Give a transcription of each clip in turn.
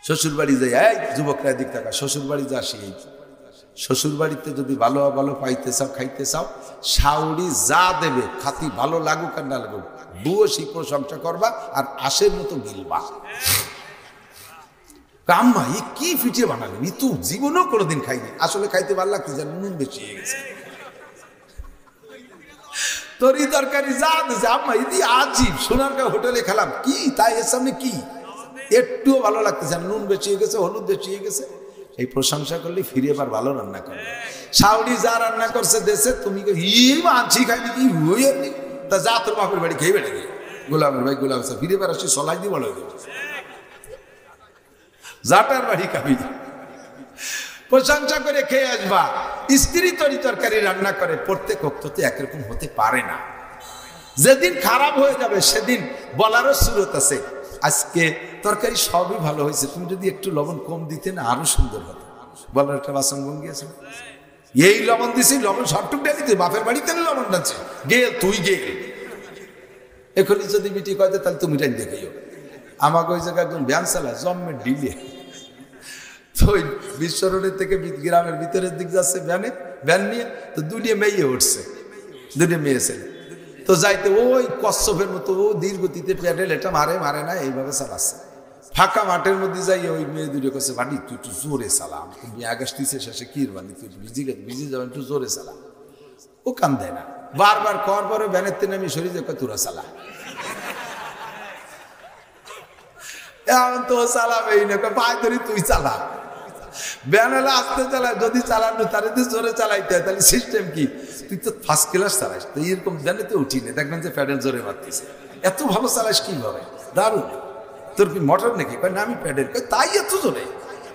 শ্বশুর বাড়ি যাই, এই যুবকরা দিক টাকা, শ্বশুর বাড়ি যাসি, এই শ্বশুর বাড়িতে যদি ভালো ভালো পাইতে চাও, খাইতে চাও, শাউরি যা দেবে খাতি, ভালো লাগুক আর না লাগুক, বুয়ো সেই প্রশংসা করবা আর আশের মতো গিলবা। আম্মা এ কি ফিটিয়ে বানালেন, ই তো জীবনেও কোনোদিন খাইনি। আসলে খাইতে ভালো লাগছে, যেন নুন বেশি হয়ে গেছে। তরি তরকারি যা দিয়েছে, আম্মা ইদি আজীব, সোনারগাঁও হোটেলে খেলাম, কি তাই এর সামনে কি, একটুও ভালো লাগতেছে, নুন বেশি হয়ে গেছে, হলুদ বেশি হয়ে গেছে। এই প্রশংসা করলে ফিরে এবার ভালো রান্না করবে। শাউরি যা রান্না করছে দেশে, তুমি মাছি খাইনি কি হইনি, তা যা তোর বাপের বাড়ি খেয়ে বেড়ে গিয়ে গোলামের ভাই গোলাম ফিরে এবার আসছি সলাই দিয়ে বড় হয়ে গেছে, জাটার বাড়ি খাবি। প্রশংসা করে খেয়ে আসবা। স্ত্রী তরি তরকারি রান্না করে, প্রত্যেক ওক্ততে একরকম হতে পারে না। যেদিন খারাপ হয়ে যাবে সেদিন বলারও সুরত আছে, আজকে তরকারি সবই ভালো হয়েছে, তুমি যদি একটু লবণ কম দিতে না আরো সুন্দর হতো। বলার একটা বাসন ভঙ্গি আছে, এই লবণ দিছি, লবণ সবটুক দিতে, বাপের বাড়িতে লবণ ডাচ্ছে, গেল তুই গেল। এখনই যদি মিটি কয় তাহলে তুমি টাইম দেখাইও। আমাকে ওই জায়গায় একজন ব্যান চালায় জন্মে ডিলে, তো ওই বিশ্বরোডের থেকে গ্রামের ভিতরের দিক যাচ্ছে ভ্যানে, ভ্যান নিয়ে, তো দুটিয়ে মেয়ে উঠছে, দুটিয়ে মেয়ে ছেলে, তো যাইতে ওই কচ্ছপের মতো ও ধীর গতিতে প্যাডেল এটা মারে মারে না, এইভাবে চালাচ্ছে। ফাঁকা মাঠের মধ্যে যাই ওই মেয়ে দুটো কাছে, বাড়ি তুই একটু জোরে চালাম, তুমি আগাসতিছে শেষে কি বানি, তুই ভিজে যাবেন, একটু জোরে চালা। ও কান দেয় না, বারবার কর পরে ভ্যানের তেনে আমি শরীরে তোরা চালা, এখন তো চালাবেই না, পায়ে ধরি তুই চালা। ব্যানেলা আস্তে চালায়, যদি চালানো তার জোরে চালাইতে হয়, তাহলে সিস্টেম কি, তুই তো ফার্স্ট ক্লাস চালাইস, তো এরকম ব্যানেতে উঠি না, দেখবেন যে প্যাডেল জোরে মারতেছে, এত ভালো চালাইস কিভাবে, দারুণ। তোর কি মোটর নাকি, না আমি প্যাডেল, তাই এত জোরে,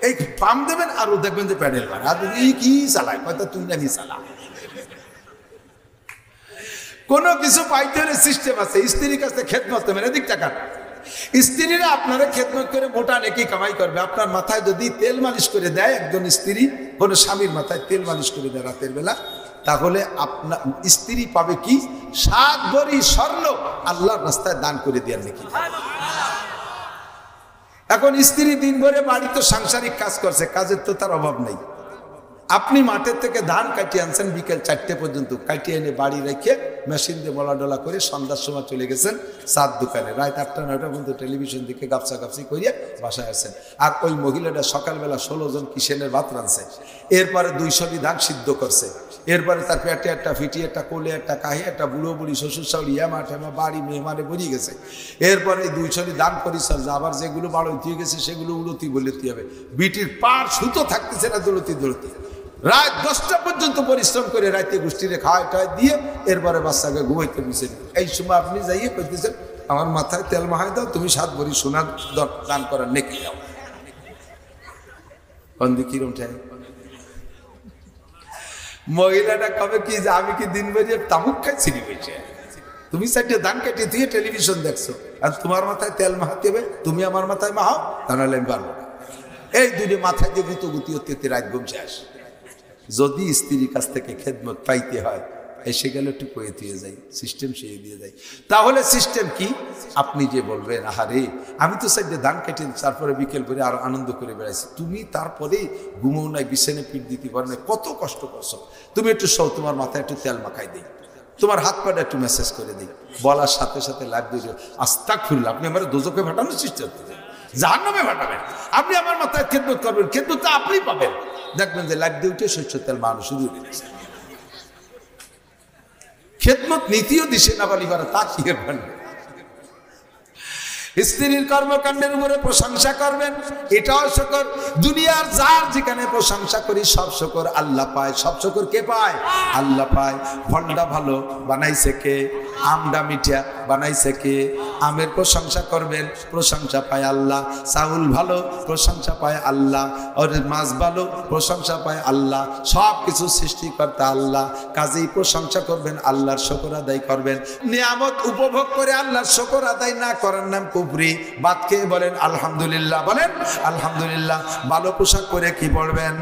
এই পাম্প দেবেন আর ও দেখবেন যে প্যাডেল মারে, আর এই কি চালায়, হয়তো তুই নাকি চালা। কোনো কিছু পাইতে হলে সিস্টেম আছে। স্ত্রীর কাছে খেদমত করবেন, এদিক টাকা, স্ত্রীরা আপনারা খেদমত করে মোটা নেকি কামাই করবে। আপনার মাথায় যদি তেল মালিশ করে দেয় একজন স্ত্রী, কোনো স্বামীর মাথায় তেল মালিশ করে দেয় রাতের বেলা, তাহলে আপনার স্ত্রী পাবে কি 7 ভরি স্বর্ণ আল্লাহর রাস্তায় দান করে দেওয়ার নাকি। এখন স্ত্রী দিন ভরে বাড়িতে সাংসারিক কাজ করছে, কাজের তো তার অভাব নেই। আপনি মাঠের থেকে ধান কাটিয়ে আনছেন বিকেল 4টে পর্যন্ত, কাটিয়ে এনে বাড়ি রেখে মেশিন দিয়ে বলা ডলা করে সন্ধ্যার সময় চলে গেছেন চার দোকানে, রাত 8টা 9টা পর্যন্ত টেলিভিশন দিকে গাপসা গাপসি করিয়ে বাসায় আসছেন। আর ওই মহিলাটা সকালবেলা 16 জন কিসেনের ভাত রাঁধছে, এরপরে 200টি ধান সিদ্ধ করছে, এরপরে তার পেটে একটা ফিটি একটা কোলে একটা কাহি একটা বুড়ো বুড়ি শ্বশুর শাশুড়ি এমা ঠেমা বাড়ি মেহমানে বেরিয়ে গেছে। এরপরে 200টি ধান পরিচর্যা, আবার যেগুলো বাড়তি হয়ে গেছে সেগুলো উলতি বলতি হবে, বিটির পার সুতো থাকতেছে না দৌলতি দৌলতি। রাত 10টা পর্যন্ত পরিশ্রম করে রাতে গোষ্ঠীরে খাওয়াই টাওয়াই দিয়ে এরপরে বাচ্চাকে ঘুমাইতে বসে। এই সময় আপনি যাইয়ে করতেছেন আমার মাথায় তেল মাহাই দাও, তুমি 7 ভরি সোনার দান করার নেকি দাও। কিরম ঠাই মহিলাটা কবে কি যে আমি কি দিন বেরিয়ে তামুক খাই ছিঁড়ি পেয়েছে, তুমি 4টে ধান কেটে দিয়ে টেলিভিশন দেখছো আর তোমার মাথায় তেল মাহাতে হবে, তুমি আমার মাথায় মাহাও, তাহলে আমি পারবো না। এই দুটো মাথায় দিয়ে গুতো গুতি হতে রাত ঘুমছে আসে। যদি স্ত্রীর কাছ থেকে খেদমত পাইতে হয়, এসে গেলে একটু কয়ে দিয়ে যাই, সিস্টেম সেই দিয়ে যাই। তাহলে সিস্টেম কি, আপনি যে বলবেন আহারে আমি তো 4টে ধান কেটে তারপরে বিকেল করে আরো আনন্দ করে বেড়াইছি, তুমি তারপরে ঘুমো নাই, বিছানে পিঠ দিতে পারো না, কত কষ্ট করছো, তুমি একটু সৌ তোমার মাথায় একটু তেল মাখাই দিই, তোমার হাত পাটা একটু মেসেজ করে দিই, বলার সাথে সাথে লাভ দিয়ে আস্তাগফিরুল্লাহ, আপনি আমার দোজখে পাঠানোর চেষ্টা করতে, জাহান্নামে পাঠাবেন। আপনি আমার মাথায় খেদমত করবেন, খেদমত আপনি পাবেন, দেখবেন যে লাভ দিয়ে উঠে শস্য তেল মানুষ শুরু হয়ে গেছে। খেদমত নীতিও দিছে না বলি পারে, তা কি করবেন। স্ত্রীর কর্মকাণ্ডের উপরে প্রশংসা করবেন, এটাও শুকর। দুনিয়ার যার যেখানে প্রশংসা করি সব শুকর আল্লাহ পায়। সব শুকর কে পায়? আল্লাহ পায়। ফলটা ভালো বানাইছে কে? আমটা মিঠা বানাইছে কে? আমের প্রশংসা করবেন, প্রশংসা পায় আল্লাহ। চাউল ভালো, প্রশংসা পায় আল্লাহ। আর মাছ ভালো, প্রশংসা পায় আল্লাহ। সব কিছু সৃষ্টিকর্তা আল্লাহ, কাজেই প্রশংসা করবেন, আল্লাহর শুকর আদায় করবেন। নিয়ামত উপভোগ করে আল্লাহর শুকর আদায় না করার নাম কুফরি। বাদ খেয়ে বলেন আলহামদুলিল্লাহ, বলেন আলহামদুলিল্লাহ। ভালো পোশাক পরে কি বলবেন?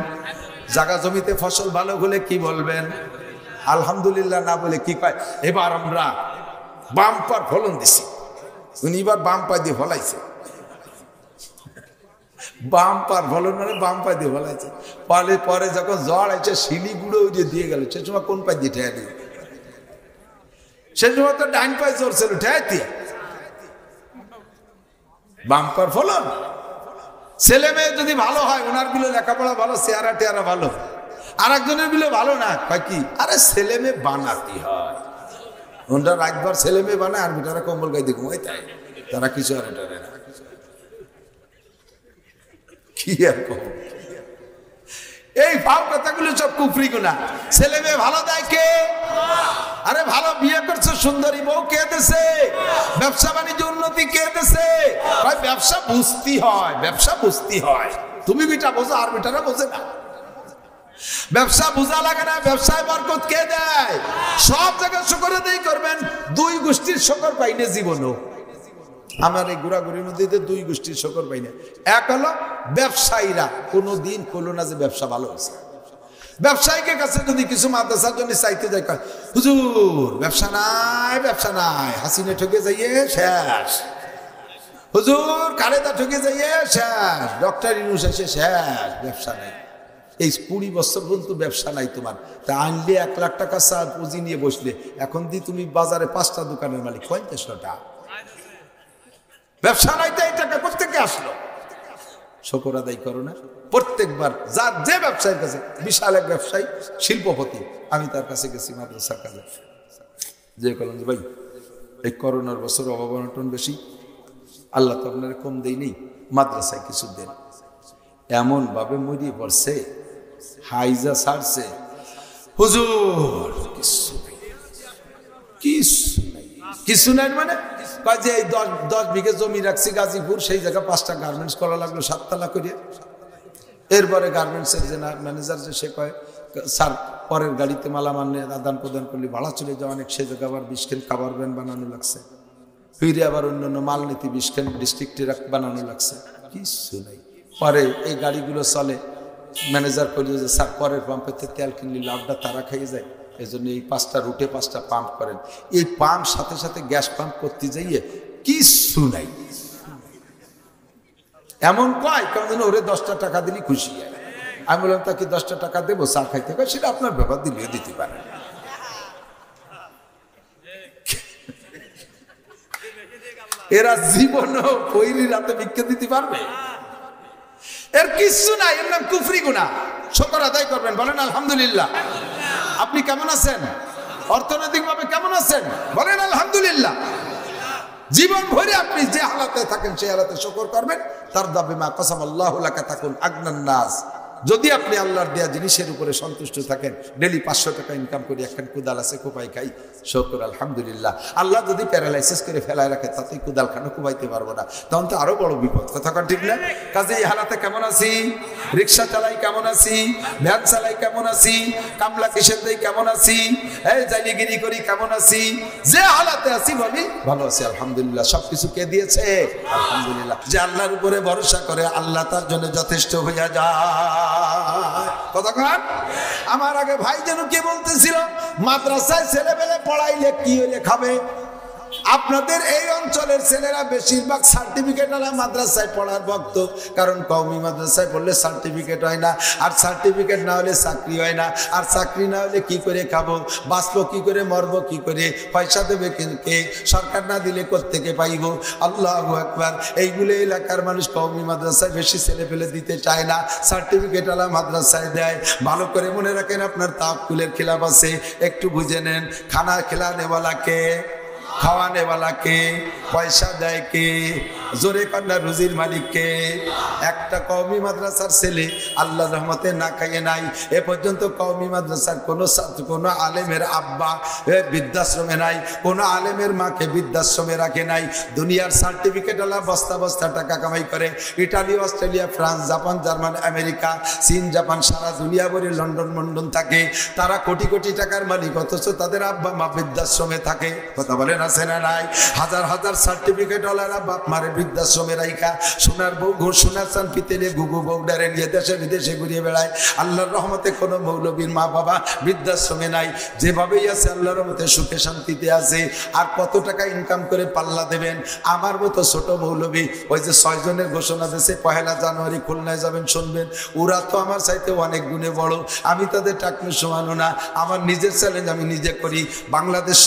জায়গা জমিতে ফসল ভালো হলে কি বলবেন? আলহামদুলিল্লাহ না বলে কি কয়? এবার আমরা বাম্পার ফলন দিছি, উনি এবার বাম্পার দিয়ে ফলাইছে, বাম্পার ফলন মানে বাম পাই দিয়ে ফলাইছে, ফলে পরে যখন জ্বর আছে শিলিগুড়ো ওই যে দিয়ে গেল, সে সময় কোন পাই দিয়ে ঠেয়া দিয়ে, সে সময় তো ডাইন পায়ে জোর ছিল ঠেয়া দিয়ে। বাম্পার ফলন। ছেলে মেয়ে যদি ভালো হয়, ওনার গুলো লেখাপড়া ভালো, চেহারা টেয়ারা ভালো, আর একজনের গুলো ভালো না, কয় কি আরে ছেলে মেয়ে বানাতে হয়, ওনারা রাতভর ছেলে মেয়ে বানায় আর বেটারা কম্বল গায়ে দিয়ে ঘুমাই, তাই তারা কিছু আর এটা না, কি আর কব। এই ভাব কথাগুলো সব কুফরি গুনাহ। ছেলে মেয়ে ভালো দেয় কে? আরে ভালো বিয়ে করছে, সুন্দরী বউ কে দেছে? ব্যবসা বাণিজ্য উন্নতি কে দেছে? ব্যবসা বুঝতে হয়, ব্যবসা বুঝতে হয়। তুমি বিটা বোঝো আর বিটারা বোঝে না। ব্যবসা বোঝা লাগে না, ব্যবসায় বরকত কে দেয়? সব জায়গায় শুকর আদায় করবেন। দুই গোষ্ঠীর শুকর পাইনে জীবনও। আমার এই ঘোরাঘুরির মধ্যে দুই গোষ্ঠীর শুকর পাইনে। এক হলো ব্যবসায়ীরা, কোনোদিন করলো না যে ব্যবসা ভালো হয়েছে। ব্যবসায়ীকের কাছে যদি কিছু মাদ্রাসার জন্য চাইতে যায়, হুজুর ব্যবসা নাই, ব্যবসা নাই, হাসিনে ঠকে যাইয়ে শেষ, হুজুর খালেদা ঠকে যাইয়ে শেষ, ডক্টর ইউনূস এসে শেষ, ব্যবসা নাই। এই 20 বছর পর্যন্ত ব্যবসা নাই তোমার, তা আনলে 1 লাখ টাকা সার পুঁজি নিয়ে বসলে, এখন দিয়ে তুমি বাজারে 5টা দোকানের মালিক, 50টা। ব্যবসা নাই তো এই টাকা কোত্থেকে আসলো? শুকর আদায় করো না প্রত্যেকবার। যার যে ব্যবসায়ীর কাছে, বিশাল এক ব্যবসায়ী শিল্পপতি, আমি তার কাছে গেছি মাদ্রাসার কাজে, যে বললাম যে ভাই এই করোনার বছর অভাব অনটন বেশি, আল্লাহ তো আপনার কম দেই নেই, মাদ্রাসায় কিছু দেন। এমন ভাবে মরিয়ে পড়ছে, হাইজা ছাড়ছে, হুজুর কিছু নাই মানে যে এই 10 বিঘে জমি রাখছি গাজীপুর, সেই জায়গায় 5টা গার্মেন্টস করা লাগলো 7 তালা করে। এরপরে গার্মেন্টসের যে ম্যানেজার যে সে কয় স্যার পরের গাড়িতে মালামাল আদান প্রদান করলে ভাড়া চলে যাওয়া অনেক, সে জায়গায় আবার 20 খান খাবার ভ্যান বানানো লাগছে, ফিরে আবার অন্যান্য মাল নীতি 20 খান ডিস্ট্রিক্টে বানানো লাগছে, কিছু নাই। পরে এই গাড়িগুলো চলে, ম্যানেজার করল যে স্যার পরের পাম্পেতে তেল কিনলে লাভটা তারা খাইয়ে যায়, এই জন্য এই 5টা রুটে 5টা পাম্প করেন। এই পাম্প সাথে সাথে গ্যাস পাম্প করতে যাইয়ে কিছু নাই। এমন কয় কেমন ওরে 10টা টাকা দিলে খুশি হয়। আমি বললাম তাকে 10টা টাকা দেবো চা খাইতে, সেটা আপনার ব্যাপার, দিলেও দিতে পারেন। এরা জীবনও পৈরি রাতে ভিক্ষা দিতে পারবে? এর কিছু নাই, এর নাম কুফরি গুনাহ। শুকর আদায় করবেন, বলেন আলহামদুলিল্লাহ। আপনি কেমন আছেন? অর্থনৈতিকভাবে কেমন আছেন? বলেন আলহামদুলিল্লাহ। জীবন ভরে আপনি যে হালাতে থাকেন সেই হালাতে শুকর করবেন। তার দাবি মা কসাম আল্লাহু লাকা তাকুন আগনান নাস। যদি আপনি আল্লাহর দেয়া জিনিসের উপরে সন্তুষ্ট থাকেন, ডেলি 500 টাকা ইনকাম করি, একখান কুদাল আছে কোপাই খাই, শুকর আলহামদুলিল্লাহ। আল্লাহ যদি প্যারালাইসিস করে ফেলায় রাখে, তাতে কুদাল খানো কোপাইতে পারবো না, তখন তো আরো বড় বিপদ। কথা কন ঠিক না? কাজে এই হালাতে কেমন আছি? রিক্সা চালাই কেমন আছি? ভ্যান চালাই কেমন আছি? কামলা কিসের দেই কেমন আছি? এই জালিগিরি করি কেমন আছি? যে হালাতে আছি বলি ভালো আছি আলহামদুলিল্লাহ। সবকিছু কে দিয়েছে? আলহামদুলিল্লাহ। যে আল্লাহর উপরে ভরসা করে, আল্লাহ তার জন্য যথেষ্ট হইয়া যায়। কতক্ষণ আমার আগে ভাই যেন কি বলতেছিল, মাদ্রাসায় ছেলেবেলে পড়াইলে কি হইলে খাবে? আপনাদের এই অঞ্চলের ছেলেরা বেশিরভাগ সার্টিফিকেট আলা মাদ্রাসায় পড়ার ভক্ত, কারণ কওমি মাদ্রাসায় পড়লে সার্টিফিকেট হয় না, আর সার্টিফিকেট না হলে চাকরি হয় না, আর চাকরি না হলে কি করে খাবো, বাঁচবো কি করে, মরবো কি করে, পয়সা দেবে কে, সরকার না দিলে কোত্থেকে পাইব? আল্লাহু আকবার। এইগুলো এলাকার মানুষ কওমি মাদ্রাসায় বেশি ছেলে ফেলে দিতে চায় না, সার্টিফিকেট আলা মাদ্রাসায় দেয়। ভালো করে মনে রাখেন, আপনার তাওয়াক্কুলের খিলাফ আছে, একটু বুঝে নেন। খানা খেলানেওয়ালাকে, খাওয়ানে ওয়ালাকে, পয়সা দেয় কে? জোরে কন্যা রুজির মালিককে। একটা কওমি মাদ্রাসার ছেলে আল্লাহর রহমতে না খাইয়ে নাই এ পর্যন্ত। কওমি মাদ্রাসার কোনো আলেমের আব্বা বৃদ্ধাশ্রমে নাই, কোনো আলেমের মাকে বৃদ্ধাশ্রমে রাখে নাই। দুনিয়ার সার্টিফিকেট আলা বস্তা বস্তা টাকা কামাই করে, Italy, Australia, France, Japan, German, America, চীন, জাপান, সারা দুনিয়া ভরে লন্ডন মন্ডন থাকে। তারা কোটি কোটি টাকার মালিক, অথচ তাদের আব্বা মা বৃদ্ধাশ্রমে থাকে। কথা বলেন আছে না নাই? হাজার হাজার সার্টিফিকেট ওয়ালারা বাপ মারে বৃদ্ধাশ্রমে রাইখা, সোনার বউ সোনার হাসান পিতেলে গুগু বৌডারে নিয়ে দেশে বিদেশে ঘুরিয়ে বেড়ায়। আল্লাহর রহমতে কোনো মৌলবীর মা বাবা বৃদ্ধাশ্রমে নাই, যেভাবেই আছে আল্লাহর রহমতে সুখে শান্তিতে আছে। আর কত টাকা ইনকাম করে পাল্লা দেবেন? আমার মতো ছোট মৌলবী ওই যে 6 জনের ঘোষণা দিয়েছে 1 জানুয়ারি খুলনায় যাবেন, শুনবেন। ওরা তো আমার চাইতে অনেক গুণে বড়, আমি তাদের টাকনু সমানো না। আমার নিজের চ্যালেঞ্জ আমি নিজে করি। বাংলাদেশ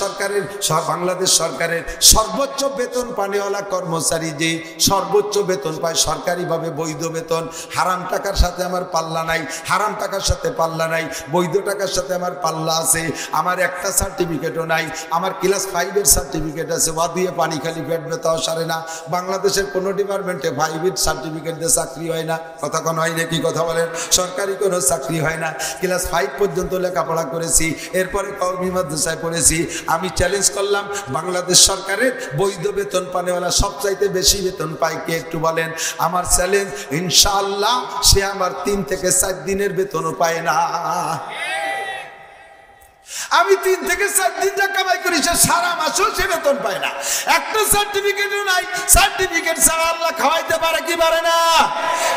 সরকারের সর্বোচ্চ বেতন পানেওয়ালা কর্মচারী যে সর্বোচ্চ বেতন পায় সরকারিভাবে, বৈধ বেতন। হারাম টাকার সাথে আমার পাল্লা নাই, হারাম টাকার সাথে পাল্লা নাই, বৈধ টাকার সাথে আমার পাল্লা আছে। আমার একটা সার্টিফিকেটও নাই, আমার ক্লাস 5-এর সার্টিফিকেট আছে, ওয়া দিয়ে পানি খালি পেট ব্যথাও সারে না। বাংলাদেশের কোনো ডিপার্টমেন্টে 5-এর সার্টিফিকেট দিয়ে চাকরি হয় না। কথা কোন হয় নাকি? কথা বলেন। সরকারি কোনো চাকরি হয় না। ক্লাস 5 পর্যন্ত লেখাপড়া করেছি, এরপরে কওমি মাদ্রাসায় পড়েছি। আমি চ্যালেঞ্জ করলাম, বাংলাদেশ সরকারের বৈধ বেতন পানেওয়ালা সবচাইতে বেশি বেতন পায় কে একটু বলেন? আমার চ্যালেঞ্জ, ইনশাআল্লাহ সে আমার 3 থেকে 4 দিনের বেতনও পায় না। আমি 3 থেকে 4 দিন যা কামাই করি সে সারা মাসও সে বেতন পায় না। একটা সার্টিফিকেটও নাই। সার্টিফিকেট ছাড়া আল্লাহ খাওয়াইতে পারে কি পারে না?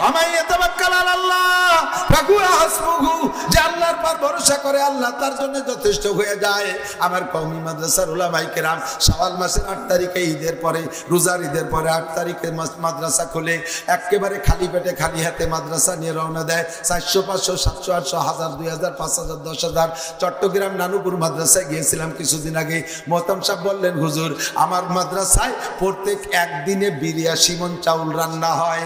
আমায় ইয়াতাওয়াক্কাল আলাল্লাহ ফাহুয়া হাসবুহু, যে আল্লাহর পর ভরসা করে আল্লাহ তার জন্য যথেষ্ট হয়ে যায়। আমার কওমি মাদ্রাসার উলামায়ে কেরাম শাওয়াল মাসের 8 তারিখে ঈদের পরে, রোজার ঈদের পরে 8 তারিখে মাদ্রাসা খুলে একেবারে খালি পেটে খালি হাতে মাদ্রাসা নিয়ে রওনা দেয়। 400 500 700 800 1000 2000 5000 10000। চট্টগ্রাম নানুপুর মাদ্রাসায় গিয়েছিলাম কিছুদিন আগে। মোহতাম সাহেব বললেন, হুজুর আমার মাদ্রাসায় প্রত্যেক একদিনে 82 মণ চাউল রান্না হয়।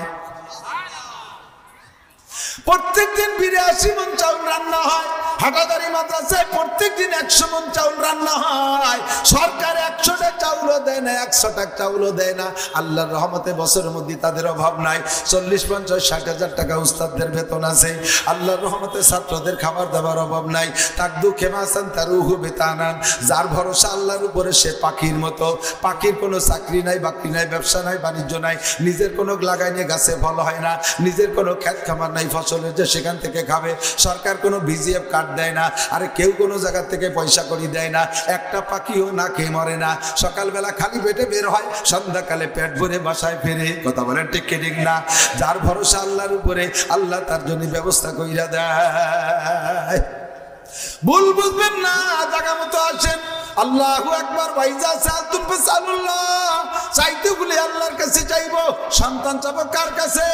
প্রত্যেক দিন 82 মণ চাউল রান্না হয়। হাটাদারি মাদ্রাসায় প্রত্যেক দিন 100 মণ চাউল রান্না হয়। সরকার 100 টাকা চাউলও দেয় না, 100 টাকা চাউলও দেয় না। আল্লাহর রহমতে বছরের মধ্যে তাদের অভাব নাই। 40 50 60 হাজার টাকা উস্তাদদের বেতন আছে। আল্লাহর রহমতে ছাত্রদের খাবার দাবার অভাব নাই। তাকদু খেমাসান তারুহু বেতানান, যার ভরসা আল্লাহর উপরে সে পাখির মতো। পাখির কোনো চাকরি নাই, বাকরি নাই, ব্যবসা নাই, বাণিজ্য নাই, নিজের কোনো লাগাই নিয়ে গাছে ফল হয় না, নিজের কোনো ক্ষেত খামার নাই ফসলের যে সেখান থেকে খাবে। সরকার কোনো ভিজিএফ কার্ড দেয় না, আরে কেউ কোনো জায়গা থেকে পয়সা করি দেয় না। একটা পাখিও না খেয়ে মরে না। সকালবেলা খালি পেটে বের হয়, সন্ধ্যাকালে পেট ভরে বাসায় ফেরে। কথা বলেন ঠিক কি ঠিক না? যার ভরসা আল্লাহর উপরে, আল্লাহ তার জন্য ব্যবস্থা কইরা দেয়। ভুল বুঝবেন না, জায়গা মতো আসেন। আল্লাহু আকবার। ওয়াইজা সাআলতুম ফাসআলুল্লাহ, চাইতে বলে আল্লাহর কাছে চাইবো। সন্তান চাবো কার কাছে?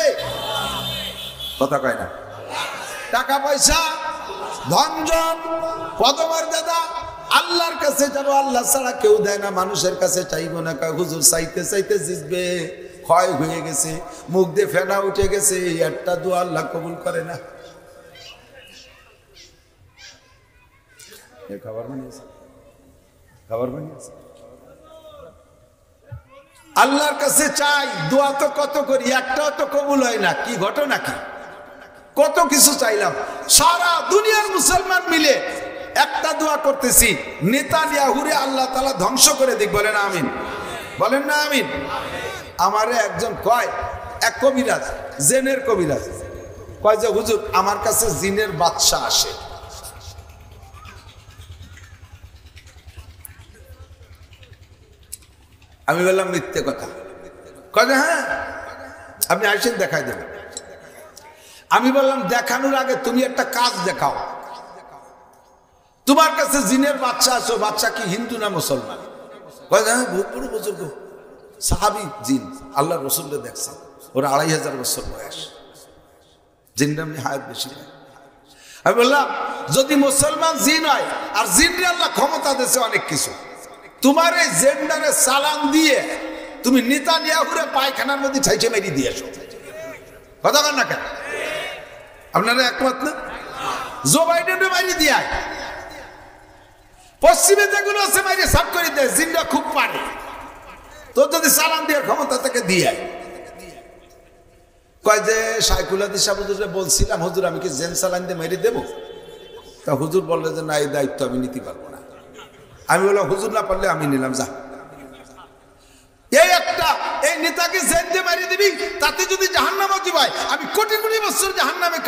কথা কয় না। টাকা পয়সা, ধনজন, পদমর্যাদা আল্লাহর কাছে যাবো। আল্লাহ ছাড়া কেউ দেয় না, মানুষের কাছে চাইবো না। কয় হুজুর চাইতে চাইতে জিতবে, ক্ষয় হয়ে গেছে, মুখ দিয়ে ফেনা উঠে গেছে, একটা দোয়া আল্লাহ কবুল করে না। খাবার বানিয়েছে, খাবার বানিয়েছে। আল্লাহর কাছে চাই, দোয়া তো কত করি, একটাও তো কবুল হয় না। কি ঘটনা কি? কত কিছু চাইলাম, সারা দুনিয়ার মুসলমান মিলে একটা দোয়া করতেছি, নেতানিয়াহুরে আল্লাহ তাআলা ধ্বংস করে দিক। বলেন আমিন, বলেন না আমিন। আমারে একজন কয়, এক কবিরাজ, জিনের কবিরাজ, কয় যে হুজুর আমার কাছে জিনের বাদশা আসে। আমি বললাম মিথ্যে কথা। কয় যে হ্যাঁ আপনি আসেন দেখাই দেবেন। আমি বললাম দেখানোর আগে তুমি একটা কাজ দেখাও। তোমার কাছে জিনের বাচ্চা আছো, বাচ্চা কি হিন্দু না মুসলমান? কয় হ্যাঁ বহুত বড় বুজুর্গ সাহাবী জিন, আল্লাহ রসুলকে দেখছেন, ওরা 2500 বছর বয়স, জিনরা এমনি হায়াত বেশি হয়। আমি বললাম যদি মুসলমান জিন হয়, আর জিনরে আল্লাহ ক্ষমতা দিয়েছে অনেক কিছু, তোমার এই জেন্ডারে সালাম দিয়ে তুমি নেতানিয়াহুরে পায়খানার মধ্যে ছাইছে মেরি দিয়েছো। কথা কন না কেন? আপনারা একমত না? জো বাইডেনরে মারি দিয়ে পশ্চিমে যেগুলো আছে মাইরে সাফ করে দেয়। জিনরা খুব পারে, তোর যদি সালাম দেওয়ার ক্ষমতা তাকে দিয়ে। কয় যে শাইখুল হাদিস সাহেব হুজুরে বলছিলাম, হুজুর আমি কি জেন সালাম দিয়ে মেরে দেবো? তা হুজুর বললে যে না, এই দায়িত্ব আমি নিতে পারবো না। আমি বললাম হুজুর না পারলে আমি নিলাম, যা। এই একটা এই নেতাকে জেন দিয়ে মারিয়ে দিবি, তাতে যদি জাহান্নামে দিবাই, আমি কোটি কোটি বছর জাহান্নামে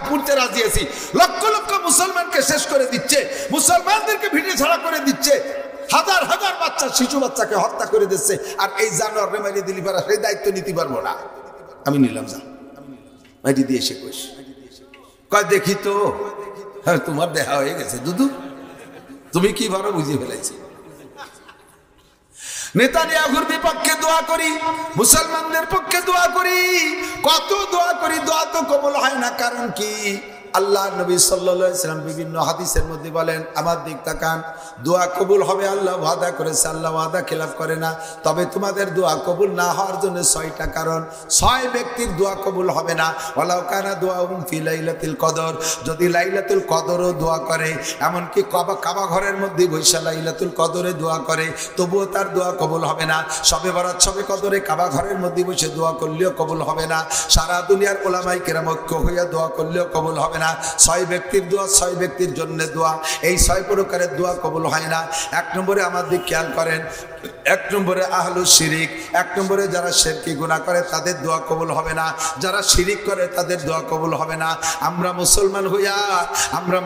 পুড়তে রাজি আছি। লক্ষ লক্ষ মুসলমানকে শেষ করে দিচ্ছে, মুসলমানদেরকে ভিড়ে ছাড়া করে দিচ্ছে, হাজার হাজার বাচ্চা, শিশু বাচ্চাকে হত্যা করে দিচ্ছে। আর এই জানোয়ার মারিয়ে দিলি পারা, সেই দায়িত্ব নিতে পারবো না, আমি নিলাম, যা। মাটি দিয়ে এসে কইস, কয় দেখি তো, হ্যাঁ তোমার দেখা হয়ে গেছে দুদু, তুমি কি ভালো বুঝিয়ে ফেলাইছি। নেতানিয়াহুর বিপক্ষে দোয়া করি, মুসলমানদের পক্ষে দোয়া করি, কত দোয়া করি, দোয়া তো কবুল হয় না। কারণ কি? আল্লাহ নবী সাল্লাল্লাহু আলাইহি ওয়াসাল্লাম বিভিন্ন হাদিসের মধ্যে বলেন, আমার দিক তাকান, দোয়া কবুল হবে আল্লাহ ওয়াদা করেছে, আল্লাহ ওয়াদা খেলাফ করে না। তবে তোমাদের দোয়া কবুল না হওয়ার জন্য 6টা কারণ। 6 ব্যক্তির দোয়া কবুল হবে না। ওয়ালাউ কানা দুআউহুম ফি লাইলাতুল কদর, যদি লাইলাতুল কদরও দোয়া করে, এমনকি কাবা ঘরের মধ্যে বৈশা লাইলাতুল কদরে দোয়া করে, তবুও তার দোয়া কবুল হবে না। শবে বরাত শবে কদরে কাবা ঘরের মধ্যে বসে দোয়া করলেও কবুল হবে না। সারা দুনিয়ার ওলামায়ে কেরাম ঐক্য হইয়া দোয়া করলেও কবুল হবে না। 6 ব্যক্তির দোয়া, 6 ব্যক্তির জন্য দোয়া, এই 6 প্রকারের দোয়া কবুল হয় না। 1 নম্বরে আমার দিক খেয়াল করেন, 1 নম্বরে আহলুশ শিরিক, 1 নম্বরে যারা শিরকি গুনাহ করে তাদের দোয়া কবুল হবে না, যারা শিরিক করে তাদের দোয়া কবুল হবে না। আমরা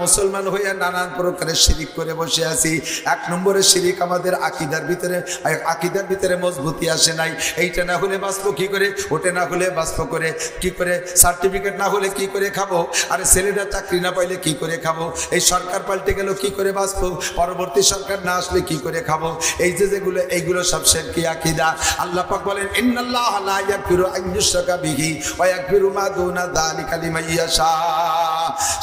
মুসলমান হইয়া নানান প্রকারের শিরিক করে বসে আছি। 1 নম্বরে শিরিক আমাদের আকীদার ভিতরে মজবুতি আসে নাই। এইটা না হলে বাঁচবো কি করে, ওটা না হলে বাঁচবো করে কি করে, সার্টিফিকেট না হলে কি করে খাবো, আরে ছেলেরা চাকরি না পাইলে কি করে খাবো, এই সরকার পাল্টে গেল কি করে বাঁচবো, পরবর্তী সরকার না আসলে কি করে খাবো, এই যে যেগুলো এইগুলো সব শিরকি আকীদা। আল্লাহ পাক বলেন, ইন্নাল্লাহা লা ইয়াগফিরু আন ইউশরাকা বিহি ওয়া ইয়াগফিরু মা দুনা যালিকা লিমান ইয়াশা।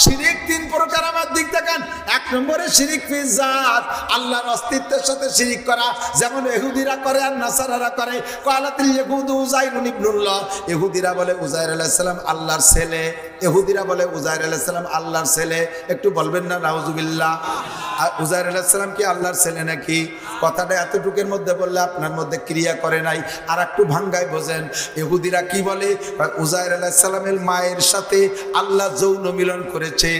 শিরিক 3 প্রকার। আমার দিক তাকান। 1 নম্বরে শিরিক ফি জাত, আল্লাহর অস্তিত্বের সাথে শিরিক করা, যেমন ইহুদিরা করে আর নাসারারা করে। ক্বালাতিল ইয়াহুদু উযাইরুন ইবনুল্লাহ, ইহুদিরা বলে উযাইর আলাইহিস সালাম আল্লাহর ছেলে, ইহুদিরা বলে উযাইর আলাইহিস সালাম আল্লাহর ছেলে। একটু বলবেন না নাউজুবিল্লাহ? আর উযাইর আলাইহিস সালাম কি আল্লাহর ছেলে নাকি? কথাটা এতটুকুর মধ্যে বললে আপনার মধ্যে ক্রিয়া করে নাই, আর একটু ভাঙ্গায় বোঝেন। ইহুদিরা কি বলে? উযাইর আলাইহিস সালামের মায়ের সাথে আল্লাহ যৌন মিলন করেছে।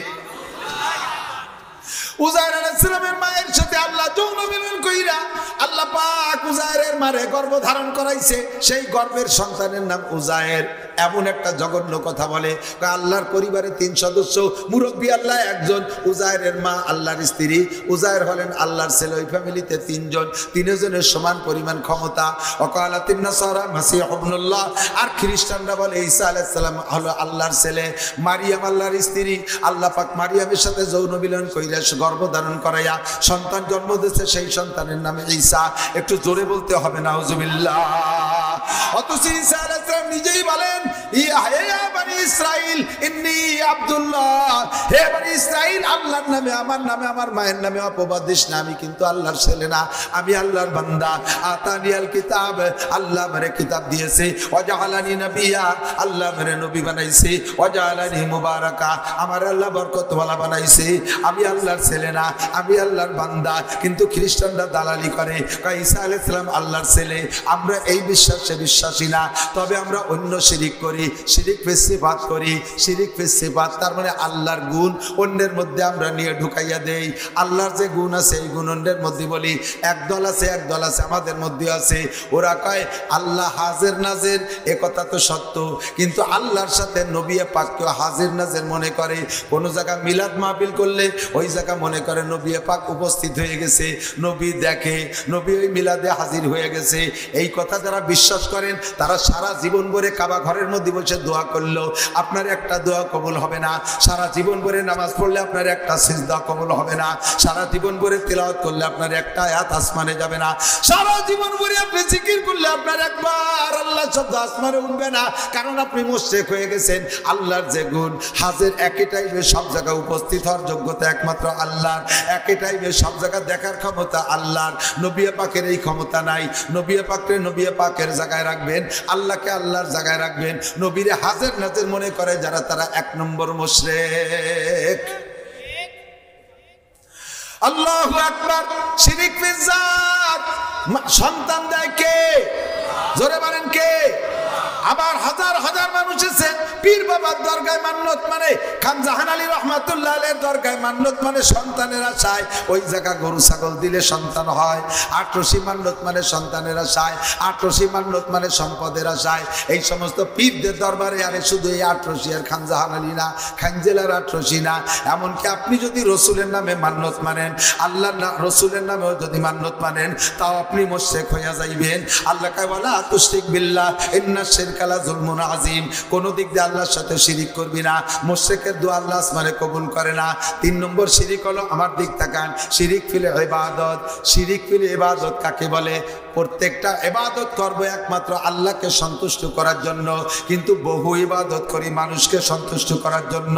উযাইর আলাইহিস সালামের মায়ের সাথে আল্লাহ যৌন মিলন কইরা আল্লাহ পাক উযাইরের মারে গর্ভ ধারণ করাইছে, সেই গর্ভের সন্তানের নাম উযাইর। এমন একটা জঘন্য কথা বলে। আল্লাহর পরিবারে 3 সদস্য, মুরব্বী আল্লাহ একজন, উযাইরের মা আল্লাহর স্ত্রী, উযাইর হলেন আল্লাহর ছেলে। ওই ফ্যামিলিতে 3 জন, 3 জনের সমান পরিমাণ ক্ষমতা। ওয়াকালাতিন নাসারা মাসীহ ইবনুল্লাহ, আর খ্রিস্টানরা বলে ঈসা আলাইহিস সালাম হলো আল্লাহর ছেলে, মারিয়াম আল্লাহর স্ত্রী। আল্লাহ পাক মারিয়ামের সাথে যৌন মিলন কইরা গর্ভ ধারণ করাইয়া সন্তান জন্ম দিয়েছে, সেই সন্তানের নামে ঈসা। একটু জোরে বলতে হবে নাউজুবিল্লাহ। অথচ ঈসা আলাইহিস সালাম নিজেই বলেন, ইয়া বনি ইসরাইল ইন্নী আব্দুল্লাহ, হে বনি ইসরাইল, আল্লাহর নামে আমার নামে আমার মায়ের নামে অপবাদ দিস না, আমি কিন্তু আল্লাহর ছেলে না, আমি আল্লাহর বান্দা। আতানিয়াল কিতাব, আল্লাহ আমারে কিতাব দিয়েছে। ওয়াজআলানি নবিয়্যা, আল্লাহ আমারে নবী বানাইছে। ওয়াজআলানি মুবারাকা, আমার আল্লাহ বরকতওয়ালা বানাইছে। আমি আল্লাহর ছেলে না, আমি আল্লাহর বান্দা। কিন্তু খ্রিস্টানরা দালালি করে, ঈসা আলাইহিস সালাম আল্লাহর ছেলে। আমরা এই বিশ্বাসে বিশ্বাসী না, তবে আমরা অন্য শিরিক করি, শিরিক ফি সিফাত করি। শিরিক ফি সিফাত তার মানে আল্লাহর গুণ অন্যের মধ্যে আমরা নিয়ে ঢুকাইয়া দেই। আল্লাহর যে গুণ আছে এই গুণ অন্যের মধ্যে বলি। একদল আছে আমাদের মধ্যে আছে, ওরা কয় আল্লাহ হাজির নাজির। এ কথা তো সত্য, কিন্তু আল্লাহর সাথে নবী পাককে হাজির নাজির মনে করে। কোন জায়গা মিলাদ মাহফিল করলে ওই জায়গা মনে করে নবী পাক উপস্থিত হয়ে গেছে, নবী দেখে, নবী ওই মিলাদে হাজির হয়ে গেছে। এই কথা যারা বিশ্বাস করেন তারা সারা জীবন ভরে কাবা ঘরের মধ্যে বসে দোয়া করলো আপনার একটা দোয়া কবুল হবে না। সারা জীবন ভরে নামাজ পড়লে আপনার একটা সিজদা কবুল হবে না। সারা জীবন ভরে তিলাওয়াত করলে আপনার একটা আয়াত আসমানে যাবে না। সারা জীবন ভরে আপনি জিকির করলে আপনার একবার আল্লাহ শব্দ আসমানে উঠবে না, কারণ আপনি মুশরিক হয়ে গেছেন। আল্লাহর যে গুণ হাজির, একই টাইমে সব জায়গায় উপস্থিত হওয়ার যোগ্যতা একমাত্র আল্লাহর, একই টাইমে সব জায়গা দেখার ক্ষমতা আল্লাহর। নবী পাকের এই ক্ষমতা নাই। নবী পাককে নবী পাকের জায়গায় রাখবেন, আল্লাহকে আল্লাহর জায়গায় রাখবেন। নবীরে হাজির নাজির মনে করে যারা, তারা 1 নম্বর মুশরিক। আল্লাহু আকবার। শিরিক ফি জাত, সন্তান দেয় কে? জোরে বলেন কে? আবার হাজার হাজার মানুষ আছে পীর বাবার দরগায় মান্নত মানে, খান জাহান আলী রহমাতুল্লাহ আলাইহির দরগায় মান্নত মানে সন্তানের আশায়। ওই জায়গা গরু ছাগল দিলে সন্তান হয়। আটরশি মান্নত মানে সন্তানের আশায়, আটরশি মান্নত মানে সম্পদের আশায়। এই সমস্ত পীরদের দরবারে আরে শুধু এই আটরশি আর খান জাহান আলী না, খান জেলার আটরশি না, এমনকি আপনি যদি রসুলের নামে মান্নত মানেন, আল্লাহর রসুলের নামেও যদি মান্নত মানেন, তাও আপনি মুশরিক হইয়া যাইবেন। আল্লাহ কয় ওয়ালা তুশরিক বিল্লাহ ইন্নাশ শিরকা লা যুলমুন আযীম। কোনো দিক দিয়ে আল্লাহর সাথে শিরিক করবি না। মুশরিকের দোয়া আল্লাহ আসমানে কবুল করে না। 3 নম্বর শিরিক হলো, আমার দিক তাকান, শিরিক ফিল ইবাদত। শিরিক ফিল ইবাদত কাকে বলে? প্রত্যেকটা ইবাদত করব একমাত্র আল্লাহকে সন্তুষ্ট করার জন্য, কিন্তু বহু ইবাদত করি মানুষকে সন্তুষ্ট করার জন্য,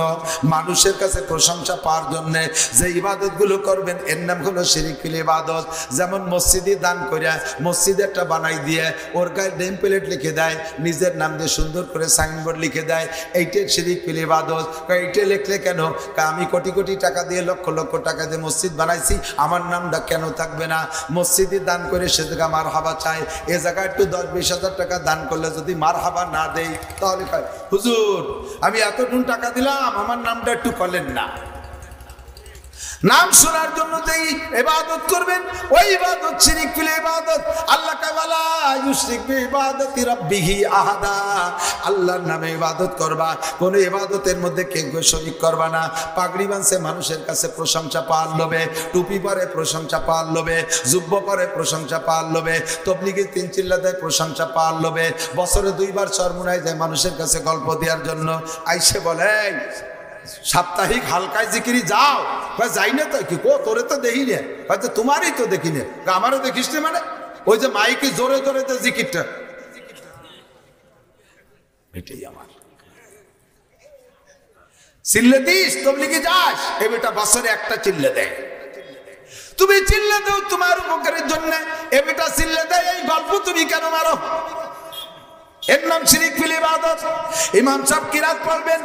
মানুষের কাছে প্রশংসা পাওয়ার জন্য। যে ইবাদতগুলো করবেন এর নাম হলো শিরিক ফিল ইবাদত। যেমন মসজিদে দান করিয়া মসজিদে একটা বানাই দিয়ে ওর গায়ে নেম প্লেট লিখে দেয়, নিজের নাম দিয়ে সুন্দর করে সাইনবোর্ড লিখে দেয়, এইটাই শিরিক ফিল ইবাদত। এইটা লিখলে কেন? আমি কোটি কোটি টাকা দিয়ে, লক্ষ লক্ষ টাকা দিয়ে মসজিদ বানাইছি, আমার নামটা কেন থাকবে না? মসজিদে দান করে সে জায়গা মার হাবা চায়, এ জায়গায় একটু 10-20 হাজার টাকা দান করলে যদি মার হাবা না দেই তাহলে কয় হুজুর আমি এতটুকু টাকা দিলাম, আমার নামটা একটু করলেন না। নাম শোনার জন্য যেই ইবাদত করবেন ওই ইবাদত শিরিক ফিল ইবাদত। আল্লাহ কাওয়ালা ইউশরিক বি ইবাদতি রাব্বিহি আহাদা। আল্লাহর নামে ইবাদত করবা, কোন ইবাদতের মধ্যে কেউ শরীক করবা না। পাগড়ি বাঁধছে মানুষের কাছে প্রশংসা পাওয়ার লোভে, টুপি পরে প্রশংসা পাওয়ার লোভে, জুব্ব পরে প্রশংসা পাওয়ার লোভে, তবলিগে 3 চিল্লা দেয় প্রশংসা পাওয়ার লোভে, বছরে 2 বার চরমুনায় যায় মানুষের কাছে গল্প দেওয়ার জন্য। আইসে বলে সাপ্তাহিক হালকায় জিকিরি যাও, যাই না তো কি তোরে তো দেখি নে, হয়তো তোমারই তো দেখি নে, আমারও দেখিস না। মানে ওই যে মাইকে জোরে জোরে তো জিকিরটা, এটাই আমার চিল্লে দিস, তবলিগে যাস, এ বেটা বছরে একটা চিল্লে দেয়, তুমি চিল্লে দাও তোমার উপকারের জন্য, এ বেটা চিল্লে দেয়, এই গল্প তুমি কেন মারো? এর নাম শিরিক ফিল ইবাদত। ইমাম সাহেব কিরাত পড়বেন,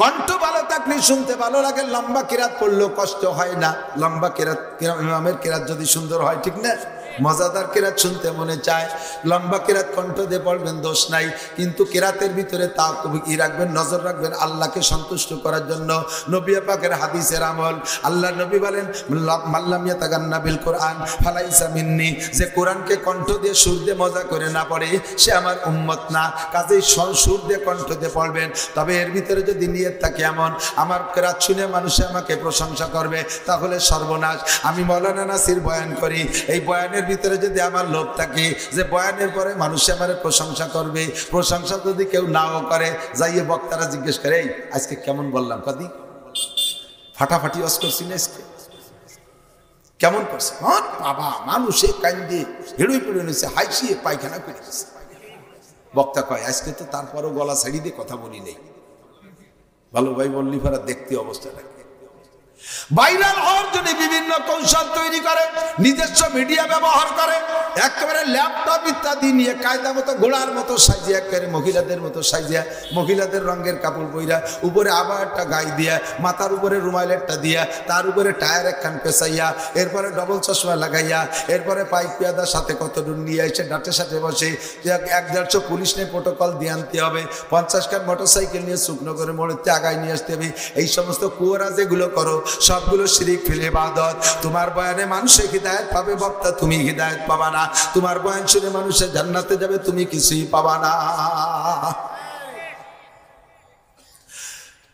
কণ্ঠ ভালো থাকলে শুনতে ভালো লাগে, লম্বা কিরাত পড়লেও কষ্ট হয় না। লম্বা কিরাত, ইমামের কিরাত যদি সুন্দর হয়, ঠিক না, মজাদার কিরাত শুনতে মনে চায়। লম্বা কিরাত কণ্ঠ দিয়ে পড়বেন, দোষ নাই, কিন্তু কিরাতের ভিতরে তা কি রাখবেন? নজর রাখবেন আল্লাহকে সন্তুষ্ট করার জন্য। নবী পাকের হাদিসের আমল, আল্লাহ নবী বলেন মাল্লাম ইয়াতাগান্না বিল কোরআন ফালাইসা মিন্নি। যে কোরআনকে কণ্ঠ দিয়ে সুর দিয়ে মজা করে না পড়ে সে আমার উম্মত না। কাজেই সুর দিয়ে কণ্ঠ দিয়ে পড়বেন, তবে এর ভিতরে যদি নিয়ত থাকে এমন আমার কিরাত শুনে মানুষে আমাকে প্রশংসা করবে, তাহলে সর্বনাশ। আমি মাওলানা নাসির বয়ান করি, এই বয়ানের ভিতরে যদি আমার লোভ থাকে যে বয়ানের পরে মানুষ আমার প্রশংসা করবে, প্রশংসা যদি কেউ নাও করে, যাইয়ে বক্তারা জিজ্ঞেস করে এই আজকে কেমন বললাম, কদি ফাটাফাটি অস করছি না, আজকে কেমন করছে? বাবা মানুষে কান্দে হেড়ুই পড়ে নিয়েছে, হাইসিয়ে পায়খানা করে গেছে। বক্তা কয় আজকে তো তারপরও গলা ছাড়ি দিয়ে কথা বলি নেই। ভালো ভাই বললি ফারা দেখতে অবস্থা লাগে। ভাইরাল হওয়ার জন্য বিভিন্ন কৌশল তৈরি করে, নিজস্ব মিডিয়া ব্যবহার করে, একেবারে ল্যাপটপ ইত্যাদি নিয়ে কায়দা মতো ঘোড়ার মতো সাজিয়া, একেবারে মহিলাদের মতো সাজিয়া, মহিলাদের রঙের কাপড় পইরা, উপরে আবার একটা গায়ে দিয়া, মাথার উপরে রুমাল একটা দিয়া, তার উপরে টায়ার একখান পেঁচাইয়া, এরপরে ডবল চশমা লাগাইয়া, এরপরে পাইক পেয়াদার সাথে কত দূর নিয়ে এসে ডাটের সাথে বসে 1-150 পুলিশ নিয়ে প্রোটোকল দিয়ে আনতে হবে, 50 খান মোটরসাইকেল নিয়ে শুকনো করে মোড়তে আগায় নিয়ে আসতে হবে। এই সমস্ত কুয়ারা যেগুলো করো সবগুলো শিরিক ফিল ইবাদত। তোমার বয়ানে মানুষে হিদায়াত পাবে, বক্তা তুমি হিদায়াত পাবা না। তোমার বয়ান শুনে মানুষের জান্নাতে যাবে, তুমি কিছুই পাবা না।